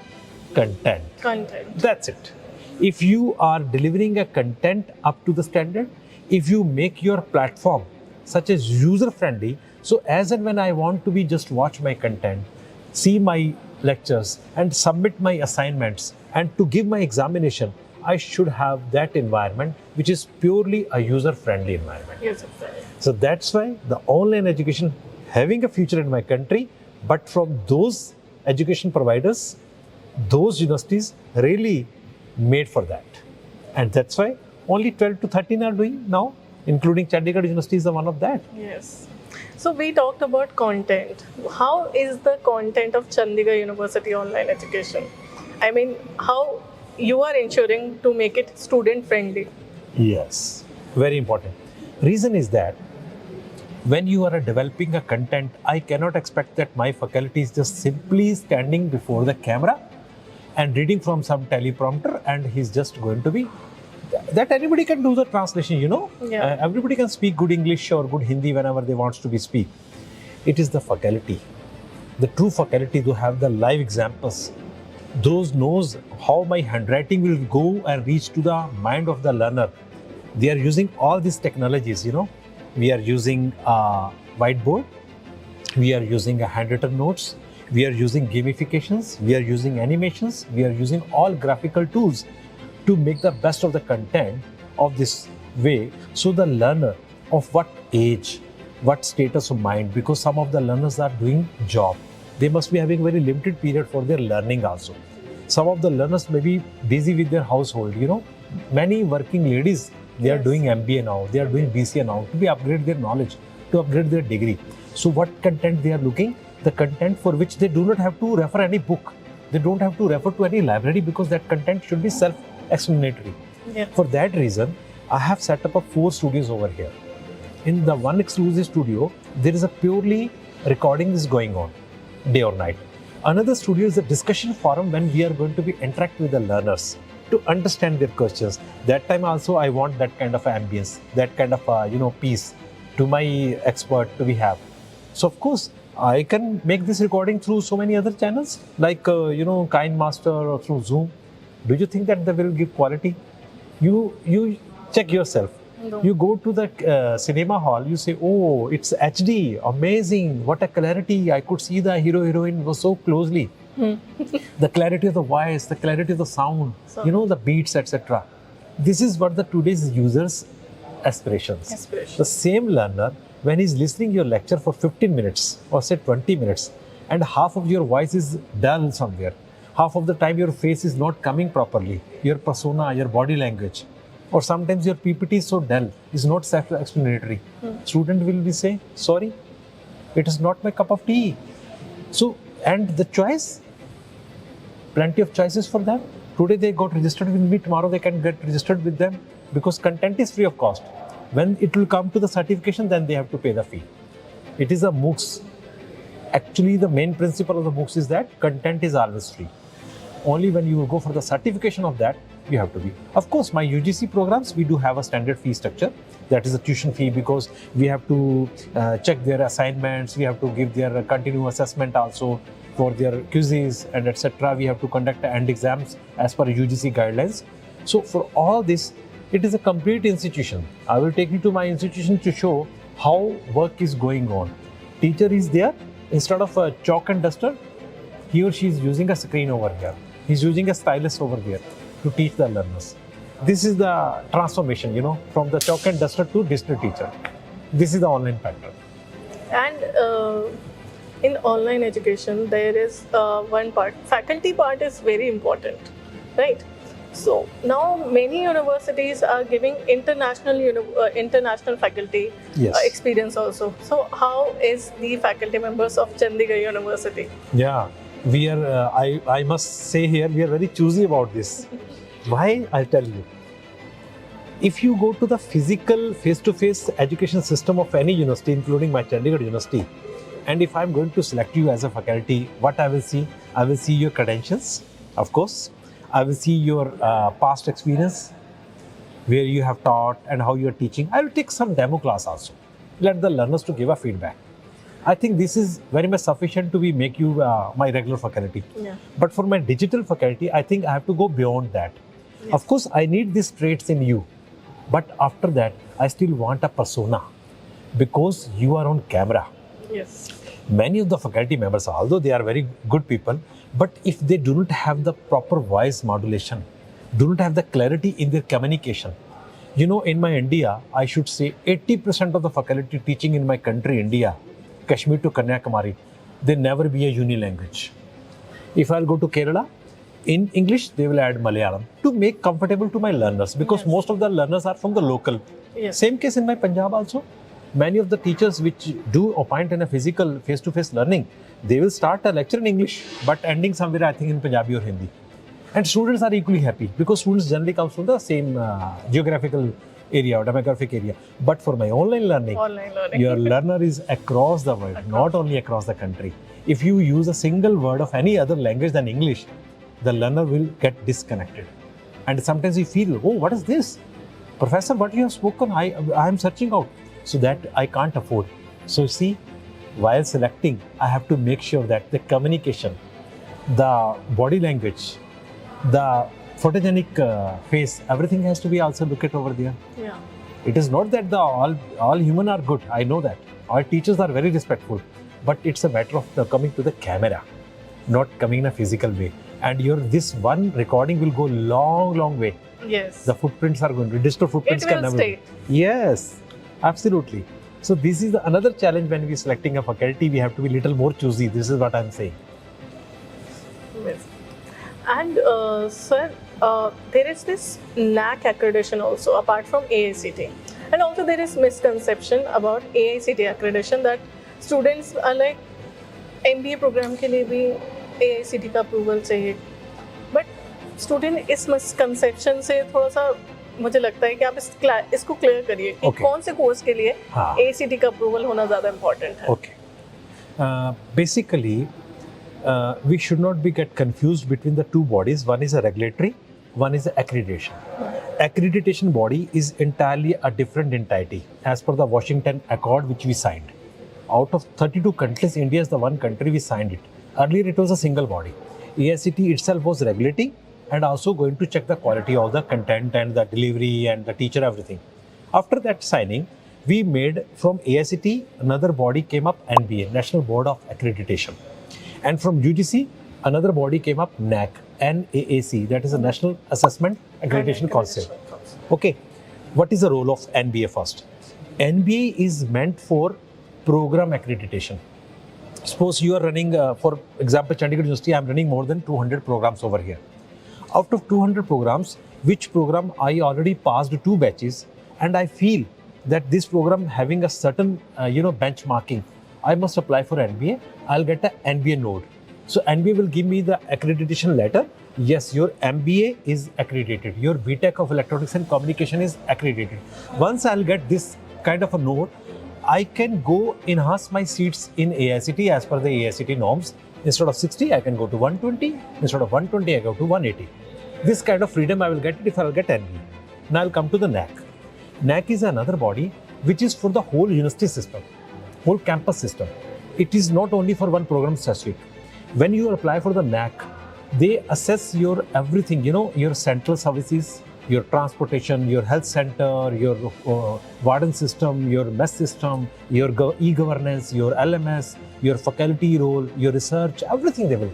content. Content. That's it. If you are delivering a content up to the standard, if you make your platform such as user-friendly, so as and when I want to be just watch my content, see my lectures and submit my assignments and to give my examination, I should have that environment which is purely a user-friendly environment. Yes, exactly. So that's why the online education having a future in my country, but from those education providers, those universities really made for that. And that's why only 12 to 13 are doing now, including Chandigarh University is the one of that. Yes. So we talked about content. How is the content of Chandigarh University Online Education? I mean, how you are ensuring to make it student friendly? Yes, very important. Reason is that when you are developing a content, I cannot expect that my faculty is just simply standing before the camera and reading from some teleprompter and he's just going to be, that anybody can do the translation, you know. Yeah. Everybody can speak good English or good Hindi whenever they want to be speak. It is the faculty, the true faculty who have the live examples. Those knows how my handwriting will go and reach to the mind of the learner. They are using all these technologies, you know. We are using a whiteboard, we are using a handwritten notes, we are using gamifications, we are using animations, we are using all graphical tools to make the best of the content of this way. So the learner of what age, what status of mind, because some of the learners are doing job, they must be having very limited period for their learning also. Some of the learners may be busy with their household, you know. Many working ladies, they are doing MBA now, they are doing BCA now to be upgrade their knowledge, to upgrade their degree. So what content they are looking? The content for which they do not have to refer any book. They don't have to refer to any library because that content should be self-explanatory. Yeah. For that reason, I have set up 4 studios over here. In the one exclusive studio, there is a purely recording is going on, day or night. Another studio is a discussion forum when we are going to be interact with the learners to understand their questions. That time also I want that kind of ambience, that kind of peace to my expert to be have. So of course, I can make this recording through so many other channels like Kind Master or through Zoom. Do you think that they will give quality? You check yourself. No. You go to the cinema hall, you say, oh, it's HD, amazing, what a clarity. I could see the hero, heroine was so closely. The clarity of the voice, the clarity of the sound, the beats, etc. This is what the today's users aspirations. Aspirations. The same learner, when he's listening your lecture for 15 minutes or say 20 minutes, and half of your voice is dull somewhere, half of the time your face is not coming properly, your persona, your body language, or sometimes your PPT is so dull, is not self-explanatory. Student will be say, sorry, it is not my cup of tea. So, and the choice, plenty of choices for them. Today they got registered with me, tomorrow they can get registered with them because content is free of cost. When it will come to the certification, then they have to pay the fee. It is a MOOCs. Actually, the main principle of the MOOCs is that content is always free. Only when you will go for the certification of that, you have to be. Of course, my UGC programs, we do have a standard fee structure. That is a tuition fee because we have to check their assignments, we have to give their continuous assessment also for their quizzes and etc. We have to conduct end exams as per UGC guidelines. So for all this, it is a complete institution. I will take you to my institution to show how work is going on. Teacher is there. Instead of a chalk and duster, he or she is using a screen over here. He's using a stylus over there to teach the learners. This is the transformation, you know, from the chalk and duster to digital teacher. This is the online pattern. And in online education, there is one part, faculty part is very important, right? So now many universities are giving international faculty experience also. So how is the faculty members of Chandigarh University? Yeah, we are, I must say here, we are very choosy about this. Why? I'll tell you. If you go to the physical face-to-face education system of any university, including my Chandigarh University, and if I'm going to select you as a faculty, what I will see? I will see your credentials, of course. I will see your past experience, where you have taught and how you are teaching. I will take some demo class also. Let the learners to give a feedback. I think this is very much sufficient to make you my regular faculty. Yeah. But for my digital faculty, I think I have to go beyond that. Yes. Of course, I need these traits in you. But after that, I still want a persona because you are on camera. Yes. Many of the faculty members, although they are very good people, but if they do not have the proper voice modulation, do not have the clarity in their communication. You know, in my India, I should say 80% of the faculty teaching in my country, India, Kashmir to Kanyakumari, they never be a unilanguage. If I'll go to Kerala, in English, they will add Malayalam to make comfortable to my learners because most of the learners are from the local. Yes. Same case in my Punjab also. Many of the teachers which do appoint in a physical face-to-face learning, they will start a lecture in English, but ending somewhere, I think, in Punjabi or Hindi. And students are equally happy because students generally come from the same geographical area or demographic area. But for my online learning, your learner is across the world, not only across the country. If you use a single word of any other language than English, the learner will get disconnected. And sometimes you feel, oh, what is this? Professor, what you have spoken, I am searching out. So that I can't afford. So see, while selecting, I have to make sure that the communication, the body language, the photogenic face, everything has to be also looked at over there. Yeah. It is not that all human are good. I know that. Our teachers are very respectful. But it's a matter of coming to the camera, not coming in a physical way. And this one recording will go long way. Yes. The footprints are going to, digital footprints can never stay. Yes. Absolutely. So this is another challenge when we are selecting a faculty. We have to be a little more choosy. This is what I am saying. Yes. And sir, there is this NAC accreditation also apart from AICTE. And also there is misconception about AICTE accreditation that students are like MBA program के लिए भी AICTE का approval चाहिए. But student इस misconception से थोड़ा सा मुझे लगता है कि आप इसको क्लियर करिए कि कौन से कोर्स के लिए AICTE का अप्रूवल होना ज़्यादा इम्पोर्टेंट है. Okay. Basically, we should not get confused between the two bodies. One is a regulatory, one is accreditation. Accreditation body is entirely a different entity as per the Washington Accord which we signed. Out of 32 countries, India is the one country we signed it. Earlier it was a single body. AICTE itself was regulating and also going to check the quality of the content and the delivery and the teacher, everything. After that signing, we made from AICTE, another body came up, NBA, National Board of Accreditation. And from UGC, another body came up, NAAC, that is a National Assessment Accreditation Council. Okay. What is the role of NBA first? NBA is meant for program accreditation. Suppose you are running, for example, Chandigarh University, I am running more than 200 programs over here. Out of 200 programs, which program I already passed 2 batches, and I feel that this program having a certain benchmarking, I must apply for NBA. I'll get an NBA node. So NBA will give me the accreditation letter. Yes, your MBA is accredited. Your BTech of Electronics and Communication is accredited. Once I'll get this kind of a node, I can go enhance my seats in AICTE as per the AICTE norms. Instead of 60, I can go to 120. Instead of 120, I go to 180. This kind of freedom I will get it if I will get NBA. Now I'll come to the NAC. NAC is another body which is for the whole university system, whole campus system. It is not only for one program specific. When you apply for the NAC, they assess your everything, your central services, your transportation, your health center, your warden system, your mess system, your e-governance, your LMS, your faculty role, your research, everything they will.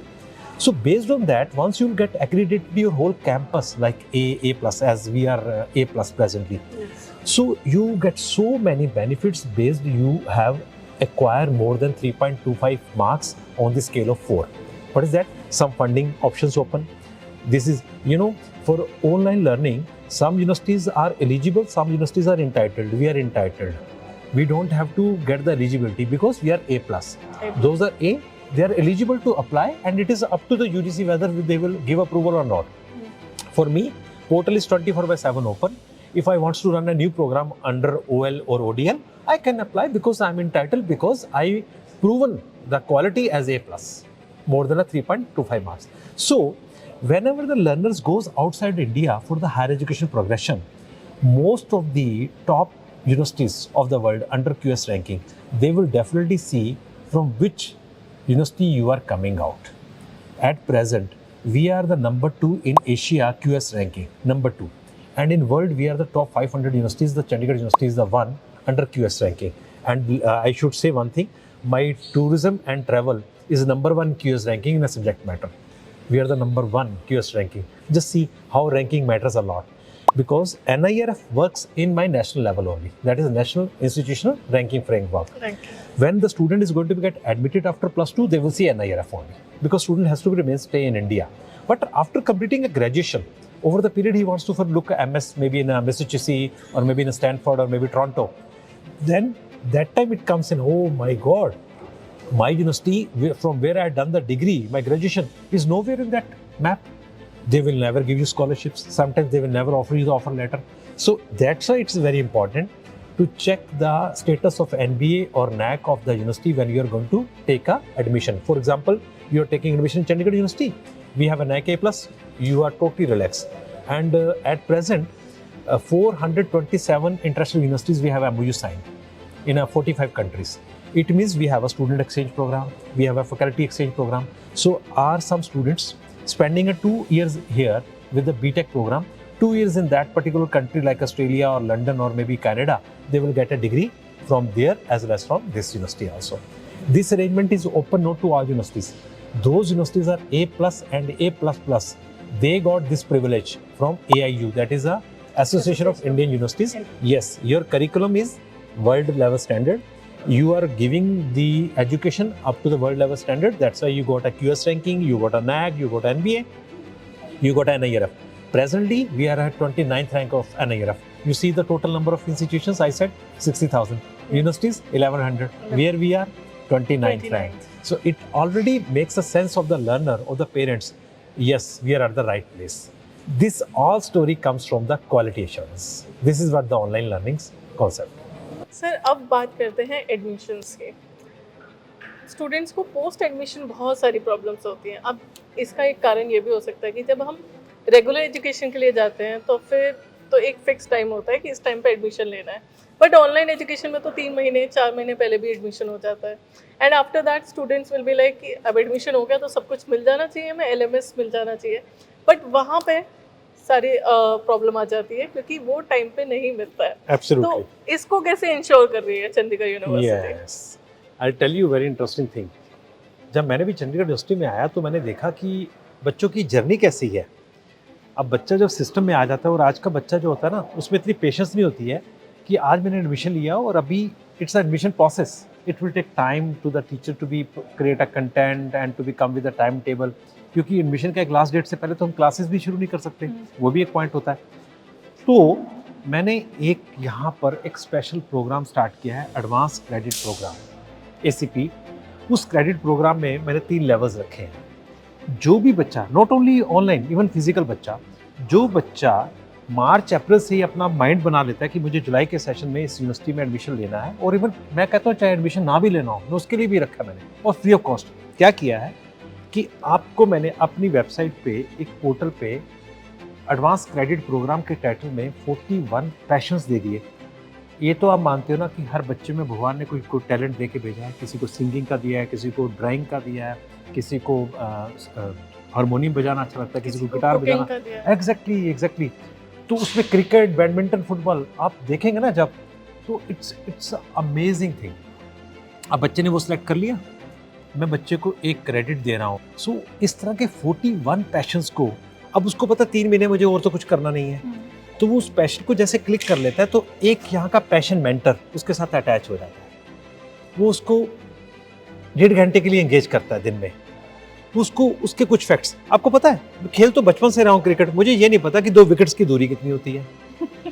So based on that, once you get accredited your whole campus like A+, as we are A+ presently. Yes. So you get so many benefits based you have acquired more than 3.25 marks on the scale of 4. What is that? Some funding options open. This is, for online learning, some universities are eligible, some universities are entitled. We are entitled. We don't have to get the eligibility because we are A+. Those are A, they are eligible to apply, and it is up to the UGC whether they will give approval or not. For me, portal is 24/7 open. If I want to run a new program under OL or ODL, I can apply because I am entitled, because I proven the quality as A+, more than a 3.25 marks. So, whenever the learners goes outside India for the higher education progression, most of the top universities of the world under QS ranking, they will definitely see from which university you are coming out. At present, we are the number 2 in Asia QS ranking, number 2. And in world, we are the top 500 universities. The Chandigarh University is the one under QS ranking. And I should say one thing, my tourism and travel is number 1 QS ranking in a subject matter. We are the number 1 QS ranking. Just see how ranking matters a lot. Because NIRF works in my national level only. That is National Institutional Ranking Framework. When the student is going to get admitted after +2, they will see NIRF only. Because student has to remain stay in India. But after completing a graduation, over the period he wants to look at MS, maybe in a Massachusetts, or maybe in a Stanford, or maybe Toronto. Then that time it comes in, oh my God, my university from where I had done the degree, my graduation, is nowhere in that map. They will never give you scholarships. Sometimes they will never offer you the offer letter. So that's why it's very important to check the status of NBA or NAC of the university when you are going to take a admission. For example, you are taking admission in Chandigarh University. We have a NAC A+, you are totally relaxed. And at present, 427 international universities we have MOU signed in 45 countries. It means we have a student exchange program, we have a faculty exchange program. So are some students spending 2 years here with the BTech program, 2 years in that particular country like Australia or London or maybe Canada, they will get a degree from there as well as from this university also. This arrangement is open not to all universities. Those universities are A+ and A++. They got this privilege from AIU, that is a Association of Indian Universities. Yes, your curriculum is world level standard. You are giving the education up to the world level standard. That's why you got a QS ranking, you got a NAC, you got NBA, you got an NIRF. Presently, we are at 29th rank of NIRF. You see the total number of institutions, I said 60,000. Universities, 1100. Where we are? 29th rank. So it already makes a sense of the learner or the parents. Yes, we are at the right place. This all story comes from the quality assurance. This is what the online learning's concept. Sir अब बात करते हैं admissions के। Students को post admission बहुत सारी problems होती हैं। अब इसका एक कारण ये भी हो सकता है कि जब हम रेगुलर एजुकेशन के लिए जाते हैं तो फिर तो एक फिक्स टाइम होता है कि इस टाइम पे एडमिशन लेना है, बट ऑनलाइन एजुकेशन में तो 3 महीने 4 महीने पहले भी एडमिशन हो जाता है। And after that students will be like कि अब एडमिशन हो गया तो सब कुछ मिल जाना चाहिए, हमें LMS मिल जाना चाहिए, बट वहाँ पे सारी प्रॉब्लम आ जाती है क्योंकि वो टाइम पे नहीं मिलता है। Absolutely. तो इसको कैसे इंश्योर कर रही है Chandigarh university? Yes, I'll tell you very interesting thing. जब मैंने भी चंडीगढ़ यूनिवर्सिटी में आया तो मैंने देखा कि बच्चों की जर्नी कैसी है। अब बच्चा जब सिस्टम में आ जाता है, और आज का बच्चा जो होता है ना, उसमें इतनी पेशेंस नहीं होती है कि आज मैंने एडमिशन लिया और अभी it's admission process, it will take time to the teacher to be create a content and to be come with a time table, क्योंकि एडमिशन का एक लास्ट डेट से पहले तो हम क्लासेस भी शुरू नहीं कर सकते, वो भी एक पॉइंट होता है। तो मैंने एक यहाँ पर एक स्पेशल प्रोग्राम स्टार्ट किया है, एडवांस क्रेडिट प्रोग्राम, ACP। उस क्रेडिट प्रोग्राम में मैंने 3 लेवल्स रखे हैं। जो भी बच्चा, not only online, even physical बच्चा, जो बच्चा मार्च अप्रैल से ही अपना माइंड बना लेता है कि मुझे जुलाई के सेशन में इस यूनिवर्सिटी में एडमिशन लेना है, और इवन मैं कहता हूँ चाहे एडमिशन ना भी लेना हो, मैं उसके लिए भी रखा मैंने, और फ्री ऑफ कॉस्ट। क्या किया है कि आपको मैंने अपनी वेबसाइट पे एक पोर्टल पे एडवांस क्रेडिट प्रोग्राम के टाइटल में 41 पैशंस दे दिए। ये तो आप मानते हो ना कि हर बच्चे में भगवान ने कोई टैलेंट दे के भेजा है, किसी को सिंगिंग का दिया है, किसी को ड्राइंग का दिया है, किसी को हारमोनियम बजाना अच्छा लगता है, किसी को गिटार बजाना, एग्जैक्टली। तो उसमें क्रिकेट, बैडमिंटन, फुटबॉल आप देखेंगे ना जब, तो इट्स अमेजिंग थिंग। अब बच्चे ने वो सिलेक्ट कर लिया, मैं बच्चे को एक क्रेडिट दे रहा हूँ। सो इस तरह के 41 पैशंस को, अब उसको पता 3 महीने मुझे और तो कुछ करना नहीं है, तो वो उस पैशन को जैसे क्लिक कर लेता है, तो एक यहाँ का पैशन मेंटर उसके साथ अटैच हो जाता है। वो उसको 1.5 घंटे के लिए एंगेज करता है दिन में। उसको उसके कुछ फैक्ट्स, आपको पता है, खेल तो बचपन से रहा हूँ क्रिकेट, मुझे ये नहीं पता कि 2 विकेट्स की दूरी कितनी होती है,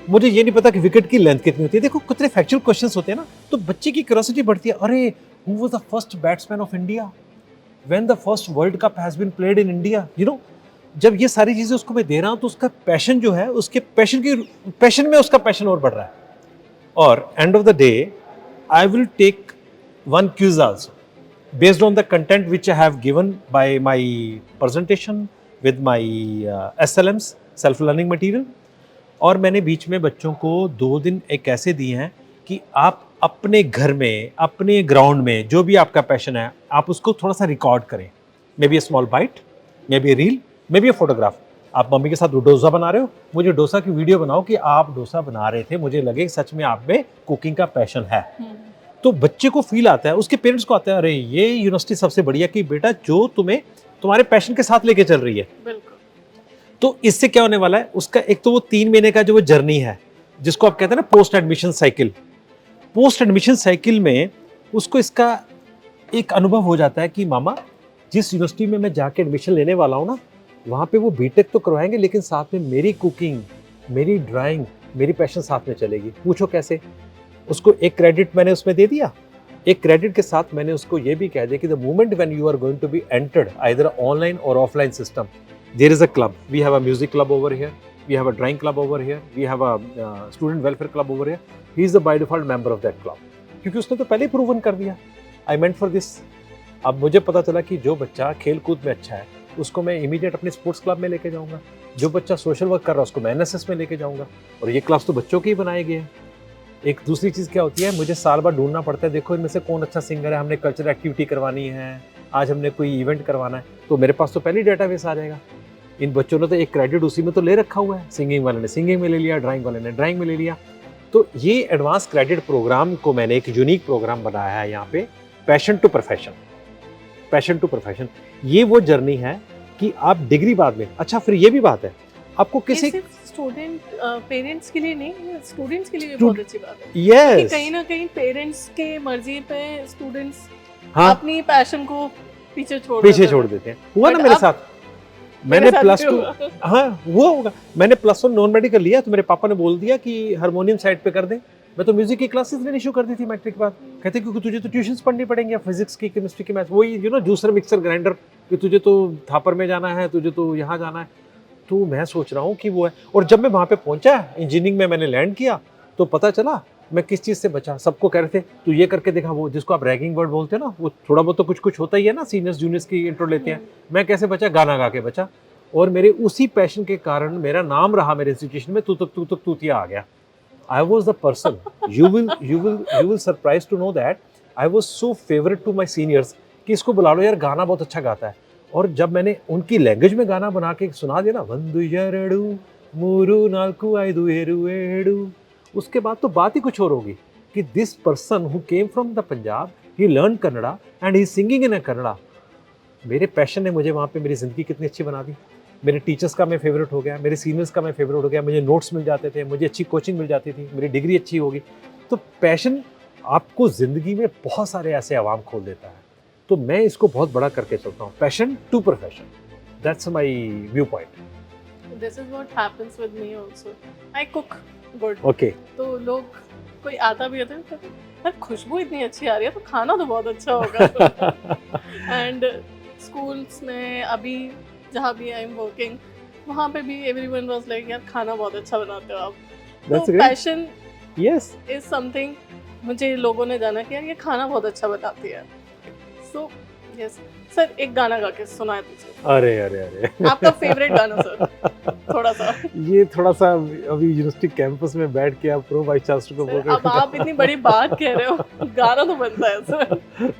मुझे ये नहीं पता कि विकेट की लेंथ कितनी होती है। देखो कितने फैक्चुअल क्वेश्चंस होते हैं ना, तो बच्चे की क्यूरियोसिटी बढ़ती है। अरे who was the first batsman of India, when the first world cup has been played in India, you know. जब ये सारी चीजें उसको मैं दे रहा हूँ, तो उसका पैशन जो है, उसके पैशन में उसका पैशन और बढ़ रहा है। और end of the day I will take 1 quiz also based on the content which I have given by my presentation with my SLMs, self learning material। और मैंने बीच में बच्चों को 2 दिन एक ऐसे दिए हैं कि आप अपने घर में, अपने ग्राउंड में, जो भी आपका पैशन है, आप उसको थोड़ा सा रिकॉर्ड करें। May be a small bite, may be a reel, may be a photograph. आप मम्मी के साथ डोसा बना रहे हो, मुझे डोसा की वीडियो बनाओ कि आप डोसा बना रहे थे, मुझे लगे सच में आप में कुकिंग का पैशन है। तो बच्चे को फील आता है, उसके पेरेंट्स को आता है, अरे ये यूनिवर्सिटी सबसे बढ़िया कि बेटा जो तुम्हें तुम्हारे पैशन के साथ लेके चल रही है। बिल्कुल। तो इससे क्या होने वाला है, उसका एक तो वो 3 महीने का जो वो जर्नी है, जिसको आप कहते हैं ना post admission cycle, post admission cycle में उसको इसका एक अनुभव हो जाता है कि मामा जिस यूनिवर्सिटी में मैं जाके एडमिशन लेने वाला हूँ ना, वहाँ पे वो बीटेक तो करवाएंगे, लेकिन साथ में मेरी कुकिंग, मेरी ड्राइंग, मेरी पैशन साथ में चलेगी। पूछो कैसे? उसको एक क्रेडिट मैंने उसमें दे दिया। एक क्रेडिट के साथ मैंने उसको ये भी कह दिया कि the moment when you are going to be entered either online or offline system, there is a club, we have a music club over here, we have a drawing club over here, we have a student welfare club over here, he is the by default member of that club, क्योंकि उसने तो पहले ही proven कर दिया आई meant for this. अब मुझे पता चला कि जो बच्चा खेल कूद में अच्छा है उसको मैं इमीडिएट अपने स्पोर्ट्स क्लब में लेके जाऊंगा, जो बच्चा सोशल वर्क कर रहा है उसको मैं एनएसएस में लेके जाऊंगा, और ये क्लास तो बच्चों के ही बनाए गए हैं। एक दूसरी चीज़ क्या होती है, मुझे साल भर ढूंढना पड़ता है, देखो इनमें से कौन अच्छा सिंगर है, हमने कल्चरल एक्टिविटी करवानी है, आज हमने कोई इवेंट करवाना है, तो मेरे पास तो पहले ही डेटाबेस आ जाएगा। इन बच्चों ने तो एक क्रेडिट उसी में तो ले रखा हुआ है, सिंगिंग वाले ने सिंगिंग में ले लिया, ड्राइंग वाले ने ड्राइंग में ले लिया। तो ये एडवांस क्रेडिट प्रोग्राम को मैंने एक यूनिक प्रोग्राम बनाया है यहाँ पे, passion to profession. Passion to profession, ये वो जर्नी है कि आप डिग्री बाद में, अच्छा फिर ये भी बात है आपको किसी स्टूडेंट पेरेंट्स के लिए नहीं, स्टूडेंट्स के लिए भी बहुत अच्छी बात है। यस, कहीं ना कहीं पेरेंट्स के मर्जी पे स्टूडेंट्स अपनी पैशन को पीछे छोड़ देते हैं। हुआ ना मेरे साथ, मैंने +2, हाँ वो होगा, मैंने +1 नॉन मेडिकल लिया, तो मेरे पापा ने बोल दिया कि हारमोनियम साइड पे कर दे। मैं तो म्यूजिक की क्लासेस लेनी शुरू कर दी थी मैट्रिक के बाद। कहते क्योंकि तुझे तो ट्यूशंस पढ़नी पड़ेंगी, फिजिक्स की, केमिस्ट्री की, मैथ्स, वही जूसर मिक्सर ग्राइंडर, कि तुझे तो थापर में जाना है, तुझे तो यहाँ जाना है। तो मैं सोच रहा हूँ कि वो है। और जब मैं वहाँ पे पहुँचा, इंजीनियरिंग में मैंने लैंड किया, तो पता चला मैं किस चीज़ से बचा। सबको कह रहे थे तू ये करके देखा, वो जिसको आप रैगिंग वर्ड बोलते हैं ना, वो थोड़ा बहुत तो कुछ होता ही है ना, सीनियर्स जूनियर्स की इंट्रो लेते हैं। मैं कैसे बचा? गाना गा के बचा। और मेरे उसी पैशन के कारण मेरा नाम रहा मेरे इंस्टीट्यूशन में, तू तूतिया आ गया। I was the person. You will surprised to know that I was so favorite to my seniors कि इसको बुला लो यार, गाना बहुत अच्छा गाता है। और जब मैंने उनकी लैंग्वेज में गाना बना के सुना दिया ना, वंदु यरडू मूरू नाल्कू आइदु एरू एडू, उसके बाद तो बात ही कुछ और होगी कि this person who came from the Punjab, he learn Kannada and he singing in a Kannada. मेरे पैशन ने मुझे वहाँ पे मेरी ज़िंदगी कितनी अच्छी बना दी। मेरे टीचर्स का मैं फेवरेट हो गया, मेरे सीनियर्स का मैं फेवरेट हो गया, मुझे नोट्स मिल जाते थे, मुझे अच्छी कोचिंग मिल जाती थी, मेरी डिग्री अच्छी होगी। तो पैशन आपको ज़िंदगी में बहुत सारे ऐसे आवाम खोल देता है। तो मैं इसको बहुत बड़ा करके चलता हूँ, passion to profession, that's my view point. This is what happens with me also. I cook good. Okay. तो लोग कोई आता भी होता है कहते हैं, यार खुशबू इतनी अच्छी आ रही है तो खाना तो बहुत अच्छा होगा। एंड स्कूल्स में अभी जहाँ भी आई एम वर्किंग, वहाँ पे भी एवरीवन वाज लाइक यार खाना बहुत अच्छा बनाते हो आप। That's तो great. Passion yes, is something, मुझे लोगों ने जाना कि यार ये खाना बहुत अच्छा बनाती है। सो यस सर, एक गाना गा के सुनाए दीजिए। अरे अरे अरे आपका फेवरेट गाना सर, थोड़ा सा। ये थोड़ा सा अभी यूनिवर्सिटी कैंपस में बैठ के आप प्रो वाइस चांसलर को बोल सर रहे अब आप इतनी बड़ी बात कह रहे हो, गाना तो बनता है सर।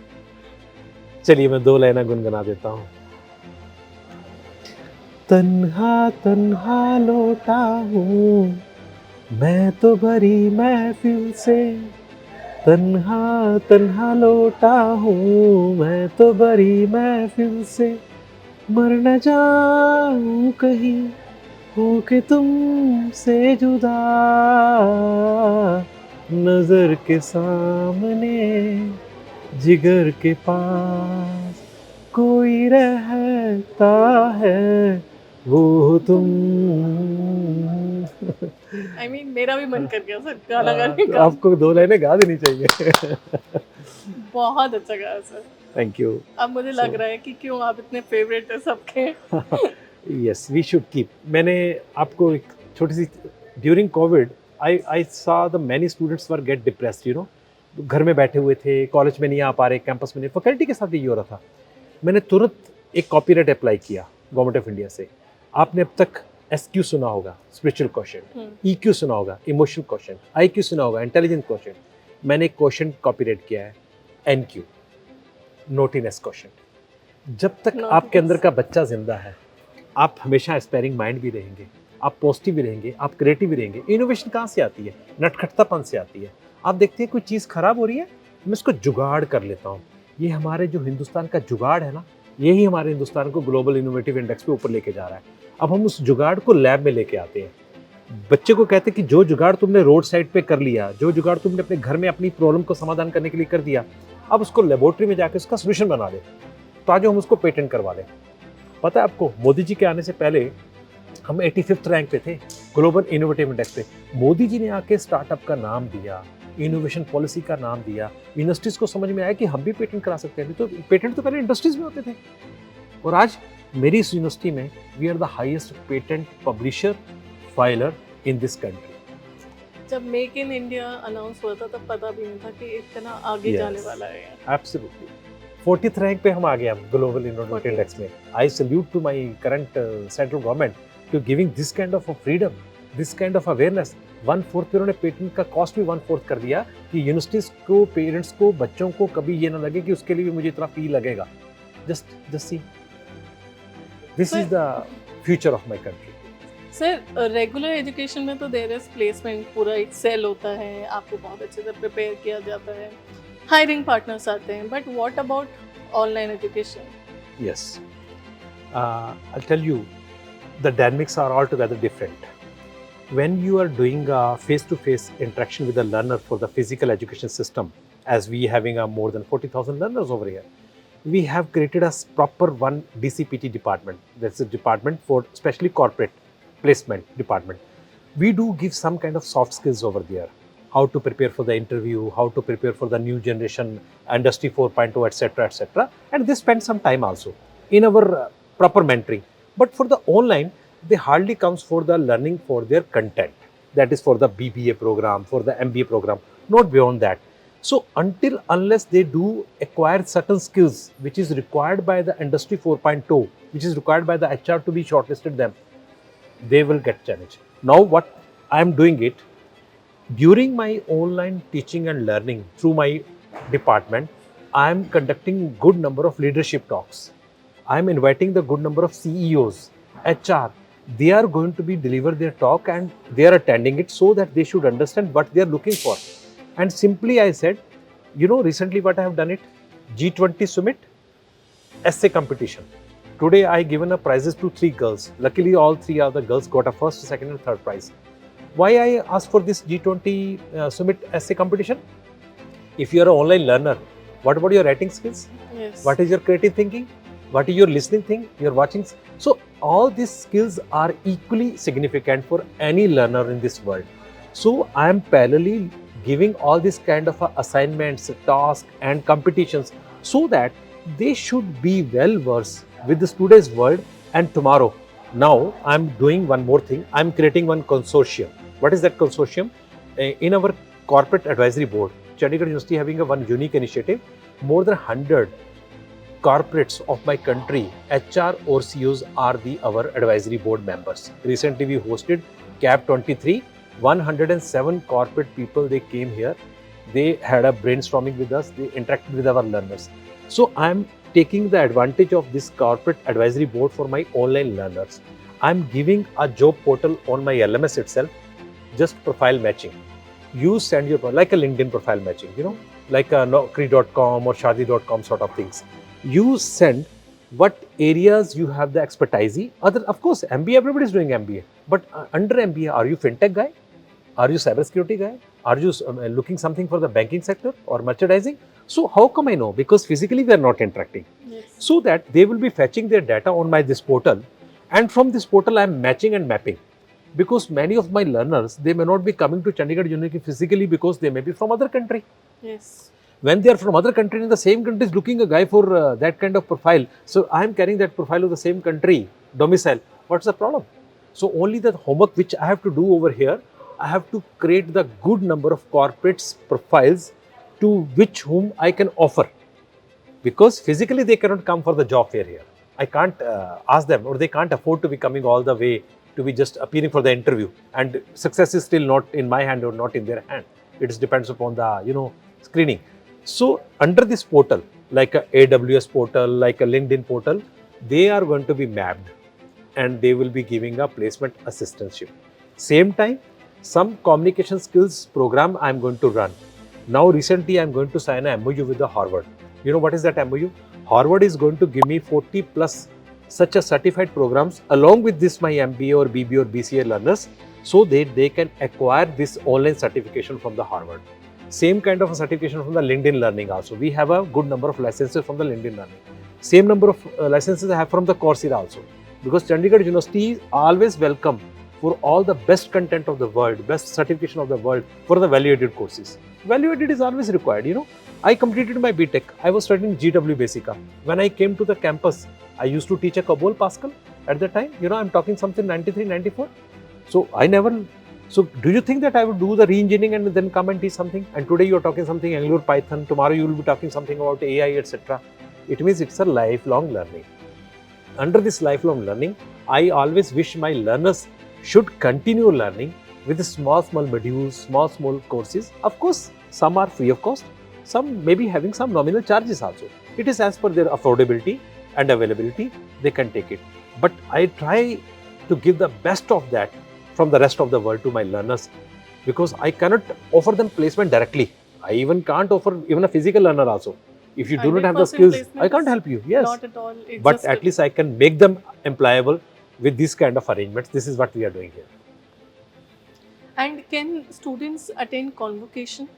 चलिए मैं 2 लाइनें गुनगुना देता हूँ। तन्हा तन्हा लौटा हूँ मैं तो भरी महफिल से, तन्हा तन्हा लौटा हूँ मैं तो भरी महफिल से, मर न जाऊं कहीं होके तुमसे जुदा, नजर के सामने जिगर के पास कोई रहता है वो तुम। आई मीन मेरा भी मन कर गया सर गाना गाने तो का। आपको 2 लाइनें गा देनी चाहिए। बहुत अच्छा गाया सर। Thank you. अब मुझे लग रहा है कि क्यों आप इतने फेवरेट है सबके। Yes, we should keep. मैंने आपको एक छोटी सी, during COVID I saw the many students were get depressed, you know, घर में बैठे हुए थे, कॉलेज में नहीं आ पा रहे, कैंपस में नहीं, फैकल्टी के साथ भी ये हो रहा था। मैंने तुरंत एक कॉपीराइट अप्लाई किया गवर्नमेंट ऑफ इंडिया से। आपने अब तक SQ सुना होगा, स्पिरिचुअल क्वेश्चन, EQ सुना होगा, इमोशनल क्वेश्चन, IQ सुना होगा, इंटेलिजेंस क्वेश्चन। मैंने एक क्वेश्चन कॉपीराइट किया है, NQ, नोटीनेस क्वेश्चन। जब तक आपके अंदर का बच्चा जिंदा है, आप हमेशा एस्पायरिंग माइंड भी रहेंगे, आप पॉजिटिव भी रहेंगे, आप क्रिएटिव भी रहेंगे। इनोवेशन कहाँ से आती है? नटखटतापन से आती है। आप देखते हैं कोई चीज़ खराब हो रही है, मैं इसको जुगाड़ कर लेता हूँ। ये हमारे जो हिंदुस्तान का जुगाड़ है ना, यही हमारे हिंदुस्तान को ग्लोबल इनोवेटिव इंडेक्स पे ऊपर लेके जा रहा है। अब हम उस जुगाड़ को लैब में लेके आते हैं। बच्चे को कहते हैं कि जो जुगाड़ तुमने रोड साइड पे कर लिया, जो जुगाड़ तुमने अपने घर में अपनी प्रॉब्लम को समाधान करने के लिए कर दिया, अब उसको लेबोरेटरी में जाकर उसका सोल्यूशन बना दे। तो आज हम उसको पेटेंट करवा लें। पता है आपको, मोदी जी के आने से पहले हम 85th रैंक पे थे ग्लोबल इनोवेटिव इंडेक्स पे। मोदी जी ने आके स्टार्टअप का नाम दिया, इनोवेशन पॉलिसी का नाम दिया, इंडस्ट्रीज को समझ में आया कि हम भी पेटेंट करा सकते हैं। तो पेटेंट तो पहले इंडस्ट्रीज में होते थे, और आज मेरी इस यूनिवर्सिटी में we are the highest patent publisher filer in this country. जब मेक इन इंडिया अनाउंस हुआ था तब पता भी नहीं था कि इतना आगे जाने वाला है। एब्सोल्युटली 40th रैंक पे हम आ गए हम ग्लोबल इनोवेटिव इंडेक्स में। I salute to my current central government to giving this kind of freedom, this kind of awareness. 1/4 पे उन्होंने पेटेंट का कॉस्ट भी 1/4 कर दिया कि यूनिवर्सिटीज को, पेरेंट्स को, बच्चों को कभी ये ना लगे कि उसके लिए भी मुझे इतना फी लगेगा। Just see, this is the future of my country. Sir regular education में तो देयर इज प्लेसमेंट, पूरा एक सेल होता है, आपको बहुत अच्छे से प्रिपेयर किया जाता है, हायरिंग पार्टनर्स आते हैं, but what about online education? Yes, I'll tell you, the dynamics are altogether different. When you are doing a face-to-face interaction with a learner for the physical education system, as we having more than 40,000 learners over here, we have created a proper one DCPT department. That's a department for especially corporate placement department. We do give some kind of soft skills over there. How to prepare for the interview, how to prepare for the new generation, Industry 4.0, etc., etc. And they spend some time also in our proper mentoring. But for the online, they hardly comes for the learning for their content. That is for the BBA program, for the MBA program, not beyond that. So unless they do acquire certain skills which is required by the Industry 4.0, which is required by the HR to be shortlisted them, they will get challenged. Now what I am doing it, during my online teaching and learning through my department, I am conducting good number of leadership talks. I am inviting the good number of CEOs, HR. They are going to be deliver their talk and they are attending it so that they should understand what they are looking for. And simply I said, you know, recently what I have done it, G20 summit, essay competition. Today I given a prizes to 3 girls. Luckily all 3 other girls got a first, second and third prize. Why I asked for this G20 Summit essay competition? If you are an online learner, what about your writing skills? Yes. What is your creative thinking? What is your listening thing? Your watching? So all these skills are equally significant for any learner in this world. So I am parallelly giving all these kind of assignments, tasks and competitions so that they should be well versed with the today's world and tomorrow. Now I am doing one more thing. I am creating one consortium. What is that consortium? In our corporate advisory board, Chandigarh University having one unique initiative. More than 100 corporates of my country, HR or CEOs are our advisory board members. Recently we hosted CAP 23. 107 corporate people, they came here. They had a brainstorming with us. They interacted with our learners. So I am taking the advantage of this corporate advisory board for my online learners. I am giving a job portal on my LMS itself, just profile matching. You send your, like a LinkedIn profile matching, you know, like a Naukri.com or Shadi.com sort of things. You send what areas you have the expertise. Other, of course, MBA, everybody is doing MBA. But under MBA, are you fintech guy? Are you cybersecurity guy? Are you looking something for the banking sector or merchandising? So how come I know? Because physically we are not interacting. Yes. So that they will be fetching their data on this portal, and from this portal I am matching and mapping. Because many of my learners, they may not be coming to Chandigarh University physically because they may be from other country. Yes. When they are from other country, in the same country is looking a guy for that kind of profile. So I am carrying that profile of the same country, domicile. What's the problem? So only the homework which I have to do over here, I have to create the good number of corporates profiles to which whom I can offer. Because physically they cannot come for the job fair here. I can't ask them, or they can't afford to be coming all the way to be just appearing for the interview. And success is still not in my hand or not in their hand. It depends upon the, screening. So under this portal, like a AWS portal, like a LinkedIn portal, they are going to be mapped and they will be giving a placement assistantship. Same time, some communication skills program I am going to run. Now recently I am going to sign a MOU with the Harvard. You know what is that MOU? Harvard is going to give me 40 plus such a certified programs along with this my MBA or BBA or BCA learners, so that they can acquire this online certification from the Harvard. Same kind of a certification from the LinkedIn Learning also. We have a good number of licenses from the LinkedIn Learning. Same number of licenses I have from the Coursera also. Because Chandigarh University is always welcome for all the best content of the world, best certification of the world for the value-added courses. Value-added is always required, I completed my BTech. I was studying GW Basica. When I came to the campus, I used to teach a COBOL Pascal at the time. I'm talking something 93, 94. So I never... So do you think that I would do the re-engineering and then come and teach something? And today you are talking something Angular Python, tomorrow you will be talking something about AI, etc. It means it's a lifelong learning. Under this lifelong learning, I always wish my learners should continue learning with small modules, small courses. Of course, some are free of cost, some may be having some nominal charges also. It is as per their affordability and availability, they can take it. But I try to give the best of that from the rest of the world to my learners, because I cannot offer them placement directly. I even can't offer even a physical learner also. If you do not have the skills, I can't help you. Yes, not at all. But at least I can make them employable with this kind of arrangements. This is what we are doing here. And can students attend convocations?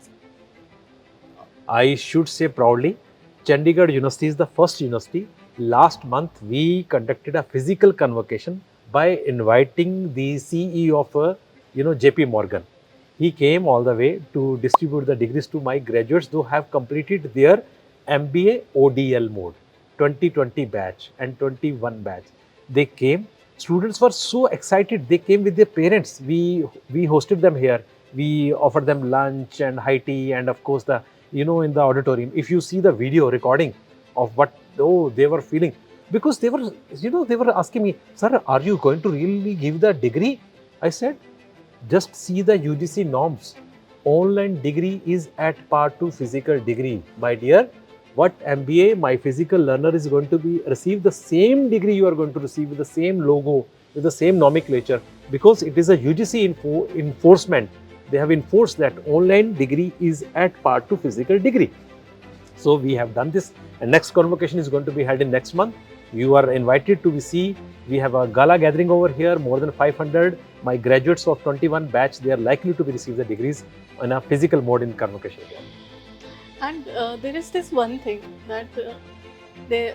I should say proudly, Chandigarh University is the first university. Last month, we conducted a physical convocation by inviting the CEO of, JP Morgan. He came all the way to distribute the degrees to my graduates who have completed their MBA ODL mode, 2020 batch and 21 batch. They came. Students were so excited. They came with their parents. We hosted them here. We offered them lunch and high tea, and of course in the auditorium. If you see the video recording of what they were feeling, because they were asking me, sir, are you going to really give the degree? I said, just see the UGC norms. Online degree is at par to physical degree. My dear, what MBA, my physical learner is going to receive the same degree you are going to receive with the same logo, with the same nomenclature, because it is a UGC enforcement. They have enforced that online degree is at par to physical degree. So we have done this, and next convocation is going to be held in next month. You are invited to see. We have a gala gathering over here, more than 500. My graduates of 21 batch, they are likely to be receive the degrees in a physical mode in Convocation. And there is this one thing that the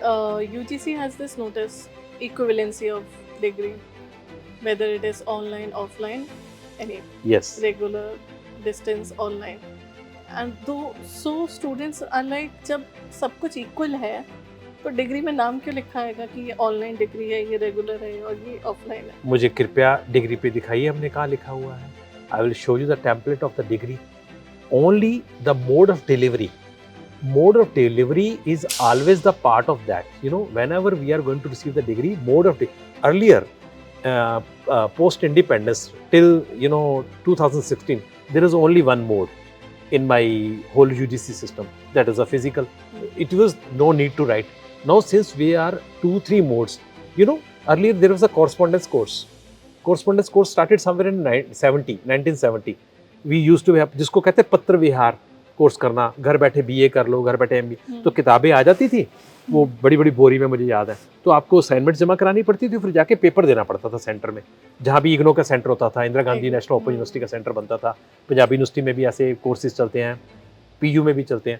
UGC has this notice equivalency of degree, whether it is online, offline, any Yes. regular, distance, online. And though so students are like, जब सब कुछ equal है तो degree में नाम क्यों लिखा है कि ये ऑनलाइन डिग्री है, ये रेगुलर है और ये ऑफलाइन है? मुझे कृपया डिग्री पे दिखाइए हमने कहाँ लिखा हुआ है. I will show you the template of the degree. Only the mode of delivery. Mode of delivery is always the part of that. You know, whenever we are going to receive the degree, mode of earlier, post independence till 2016, there is only one mode in my whole UGC system. That is a physical. It was no need to write. Now since we are 2-3 modes, earlier there was a correspondence course. Correspondence course started somewhere in 1970. We used to have, जिसको कहते हैं पत्र विहार course करना, घर बैठे BA कर लो, घर बैठे एमबी. तो किताबें आ जाती थी, वो बड़ी बड़ी बोरी में, मुझे याद है. तो आपको असाइनमेंट जमा करानी पड़ती थी, फिर जाके पेपर देना पड़ता था सेंटर में, जहाँ भी इग्नो का सेंटर होता था, Indira Gandhi national open university का सेंटर बनता था, पंजाबी यूनिवर्सिटी में भी ऐसे कोर्सेज चलते हैं, पीयू में भी चलते हैं.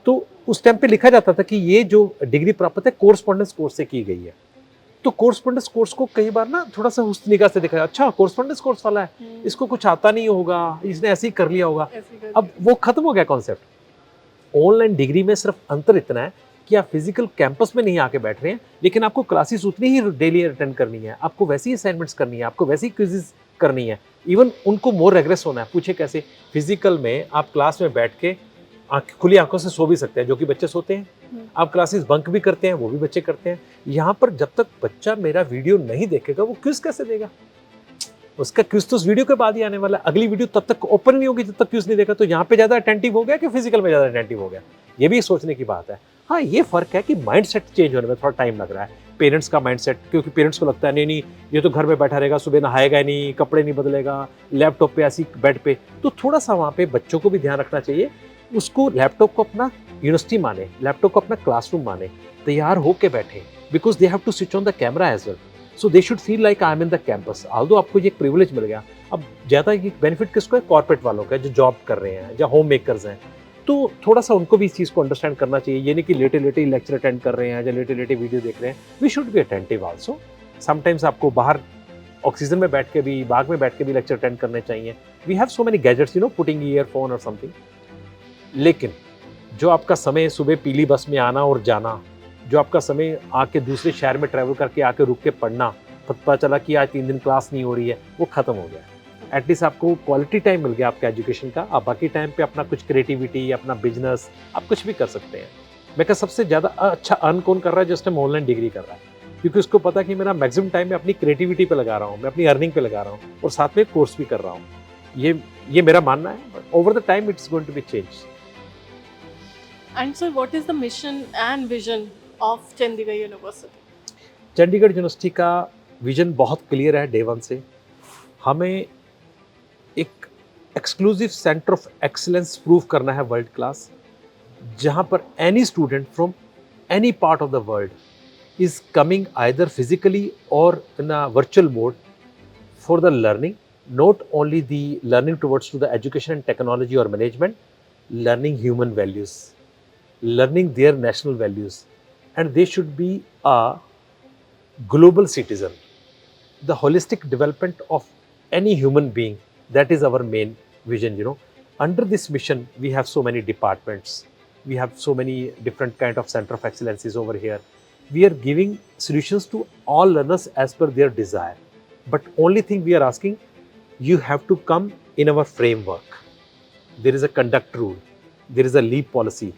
तो उस टाइम पे लिखा जाता था कि ये जो डिग्री प्राप्त है कोर्सपोंडेंस कोर्स से की गई है. तो कोर्सपोंडेंस कोर्स को कई बार ना थोड़ा सा उस निगाह से देखा, अच्छा कोर्सपोंडेंस कोर्स वाला है, इसको कुछ आता नहीं होगा, इसने ऐसे ही कर लिया होगा. अब वो खत्म हो गया कॉन्सेप्ट. ऑनलाइन डिग्री में सिर्फ अंतर इतना है कि आप फिजिकल कैंपस में नहीं आके बैठ रहे हैं, लेकिन आपको क्लासेस उतनी ही डेली अटेंड करनी है, आपको वैसी असाइनमेंट्स करनी है, आपको वैसी क्विज़ेस करनी है. इवन उनको मोर रेग्रेस होना है. पूछे कैसे? फिजिकल में आप क्लास में बैठ के खुली आंखों से सो भी सकते हैं, जो कि बच्चे सोते हैं. आप क्लासेस बंक भी करते हैं, वो भी बच्चे करते हैं. यहाँ पर जब तक बच्चा मेरा वीडियो नहीं देखेगा, वो क्विज कैसे देगा? उसका क्विज तो उस वीडियो के बाद ही आने वाला है. अगली वीडियो तब तक ओपन नहीं होगी जब तक क्विज नहीं देखा. तो यहाँ पे ज़्यादा अटेंटिव हो गया कि फिजिकल में ज़्यादा अटेंटिव हो गया? ये भी सोचने की बात है. हाँ, ये फ़र्क है कि माइंड सेट चेंज होने में थोड़ा टाइम लग रहा है. पेरेंट्स का माइंड सेट, क्योंकि पेरेंट्स को लगता है नहीं ये तो घर में बैठा रहेगा, सुबह नहाएगा नहीं, कपड़े नहीं बदलेगा, लैपटॉप पे ऐसी बेड पे. तो थोड़ा सा वहाँ पे बच्चों को भी ध्यान रखना चाहिए. उसको लैपटॉप को अपना यूनिवर्सिटी माने, लैपटॉप को अपना क्लासरूम माने, तैयार होके बैठे, because they have to switch on the camera as well. So they should feel like I am in the campus. Although आपको ये प्रिविलेज मिल गया. अब ज़्यादा ये बेनिफिट किसको है? कॉर्पोरेट वालों का, जो जॉब कर रहे हैं, या होम मेकर्स हैं. तो थोड़ा सा उनको भी इस चीज़ को अंडरस्टैंड करना चाहिए. ये नहीं कि लेटे लेटे लेक्चर अटेंड कर रहे हैं या लेटे लेटे वीडियो देख रहे हैं. We should be attentive also. Sometimes आपको बाहर ऑक्सीजन में बैठ के भी, बाग में बैठ के भी लेक्चर अटेंड करने चाहिए. We have so many gadgets, putting earphone और समथिंग. लेकिन जो आपका समय सुबह पीली बस में आना और जाना, जो आपका समय आके दूसरे शहर में ट्रैवल करके आके रुक के पढ़ना, पता चला कि आज 3 दिन क्लास नहीं हो रही है, वो खत्म हो गया. एटलीस्ट आपको क्वालिटी टाइम मिल गया आपका एजुकेशन का. आप बाकी टाइम पे अपना कुछ क्रिएटिविटी, अपना बिजनेस, आप कुछ भी कर सकते हैं. मैं कहा सबसे ज़्यादा अच्छा अर्न कौन कर रहा है? जिस टाइम ऑनलाइन डिग्री कर रहा है, क्योंकि उसको पता कि मेरा मैक्सिमम टाइम मैं अपनी क्रिएटिविटी पे लगा रहा हूँ, मैं अपनी अर्निंग पे लगा रहा हूँ, और साथ में कोर्स भी कर रहा हूँ. ये मेरा मानना है. But over the time it's going to be change. And so, what is the mission and vision of Chandigarh University? Chandigarh university का विजन बहुत क्लियर है डे वन से. हमें एक exclusive centre of excellence prove करना है वर्ल्ड क्लास, जहाँ पर any student from any part of the world is coming either physically or in a virtual mode for the learning, not only the learning towards to the education and technology और management, learning human values, learning their national values, and they should be a global citizen. The holistic development of any human being, that is our main vision. Under this mission we have so many departments, we have so many different kind of center of excellences over here. We are giving solutions to all learners as per their desire, but only thing we are asking, you have to come in our framework. There is a conduct rule, there is a leap policy.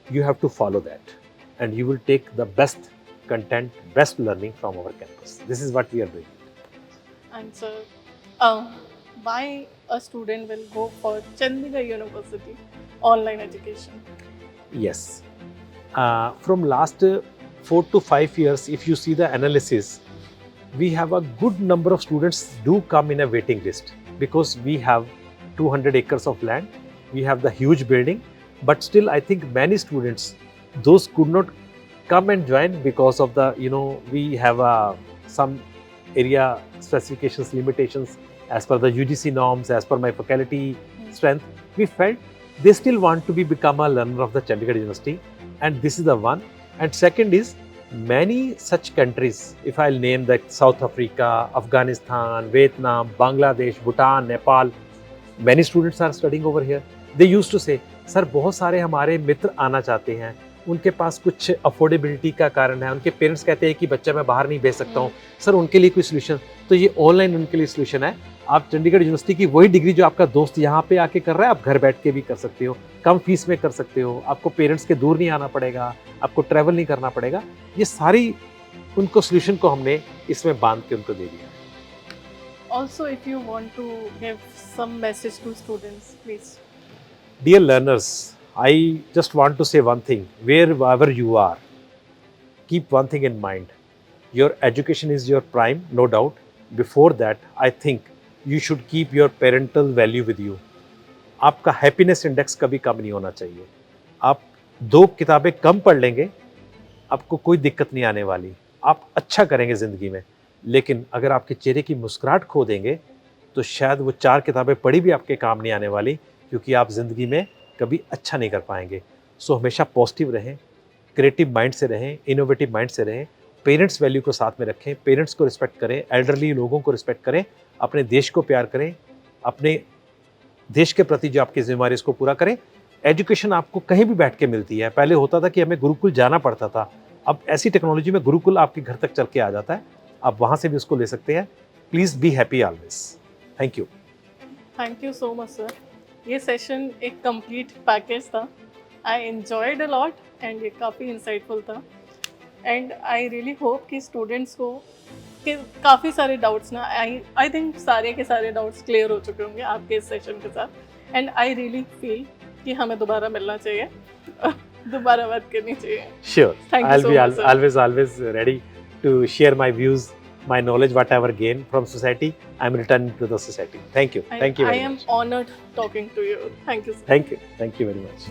You have to follow that, and you will take the best content, best learning from our campus. This is what we are doing. And so, why a student will go for Chandigarh University Online Education? Yes. From last 4 to 5 years, if you see the analysis, we have a good number of students do come in a waiting list, because we have 200 acres of land, we have the huge building. But still, I think many students, those could not come and join because of the, we have some area specifications, limitations as per the UGC norms, as per my faculty strength. We felt they still want to become a learner of the Chandigarh University, and this is the one. And second is, many such countries, if I'll name that, South Africa, Afghanistan, Vietnam, Bangladesh, Bhutan, Nepal, many students are studying over here. They used to say, sir बहुत सारे हमारे मित्र आना चाहते हैं, उनके पास कुछ affordability का कारण है, उनके पेरेंट्स कहते हैं कि बच्चा मैं बाहर नहीं भेज सकता हूँ, सर उनके लिए कोई सोल्यूशन। तो ये ऑनलाइन उनके लिए सोल्यूशन है। आप चंडीगढ़ यूनिवर्सिटी की वही डिग्री जो आपका दोस्त यहाँ पे आके कर रहा है, आप घर बैठ के भी कर सकते हो, कम फीस में कर सकते हो, आपको पेरेंट्स के दूर नहीं आना पड़ेगा, आपको ट्रैवल नहीं करना पड़ेगा। ये सारी उनको सोल्यूशन को हमने इसमें बांध के उनको दे दिया। Also, if you want to give some message to students, please. Dear learners, I just want to say one thing. Wherever you are, keep one thing in mind. Your education is your prime, no doubt. Before that, I think you should keep your parental value with you. आपका happiness index कभी कम नहीं होना चाहिए। आप 2 किताबें कम पढ़ लेंगे, आपको कोई दिक्कत नहीं आने वाली, आप अच्छा करेंगे ज़िंदगी में। लेकिन अगर आपके चेहरे की मुस्कुराहट खो देंगे तो शायद वो 4 किताबें पढ़ी भी आपके काम नहीं आने वाली, क्योंकि आप ज़िंदगी में कभी अच्छा नहीं कर पाएंगे। सो हमेशा पॉजिटिव रहें, क्रिएटिव माइंड से रहें, इनोवेटिव माइंड से रहें, पेरेंट्स वैल्यू को साथ में रखें, पेरेंट्स को रिस्पेक्ट करें, एल्डरली लोगों को रिस्पेक्ट करें, अपने देश को प्यार करें, अपने देश के प्रति जो आपकी जिम्मेदारी इसको पूरा करें। एजुकेशन आपको कहीं भी बैठ के मिलती है। पहले होता था कि हमें गुरुकुल जाना पड़ता था, अब ऐसी टेक्नोलॉजी में गुरुकुल आपके घर तक चल के आ जाता है, आप वहाँ से भी उसको ले सकते हैं। Please be happy always. Thank you. Thank you so much sir. ये सेशन एक कंप्लीट पैकेज था। I enjoyed a lot and ये काफ़ी इंसाइटफुल था। एंड आई रियली होप कि स्टूडेंट्स को कि काफ़ी सारे डाउट्स ना आई थिंक सारे के सारे डाउट्स क्लियर हो चुके होंगे आपके इस सेशन के साथ। एंड आई रियली फील कि हमें दोबारा मिलना चाहिए, दोबारा बात करनी चाहिए। Sure, Thank you I'll so be much, sir. always ready to share my views, my knowledge, whatever gain from society, I'm returning to the society. Thank you. Thank you I very am much. honored talking to you. Thank you, sir. Thank you very much.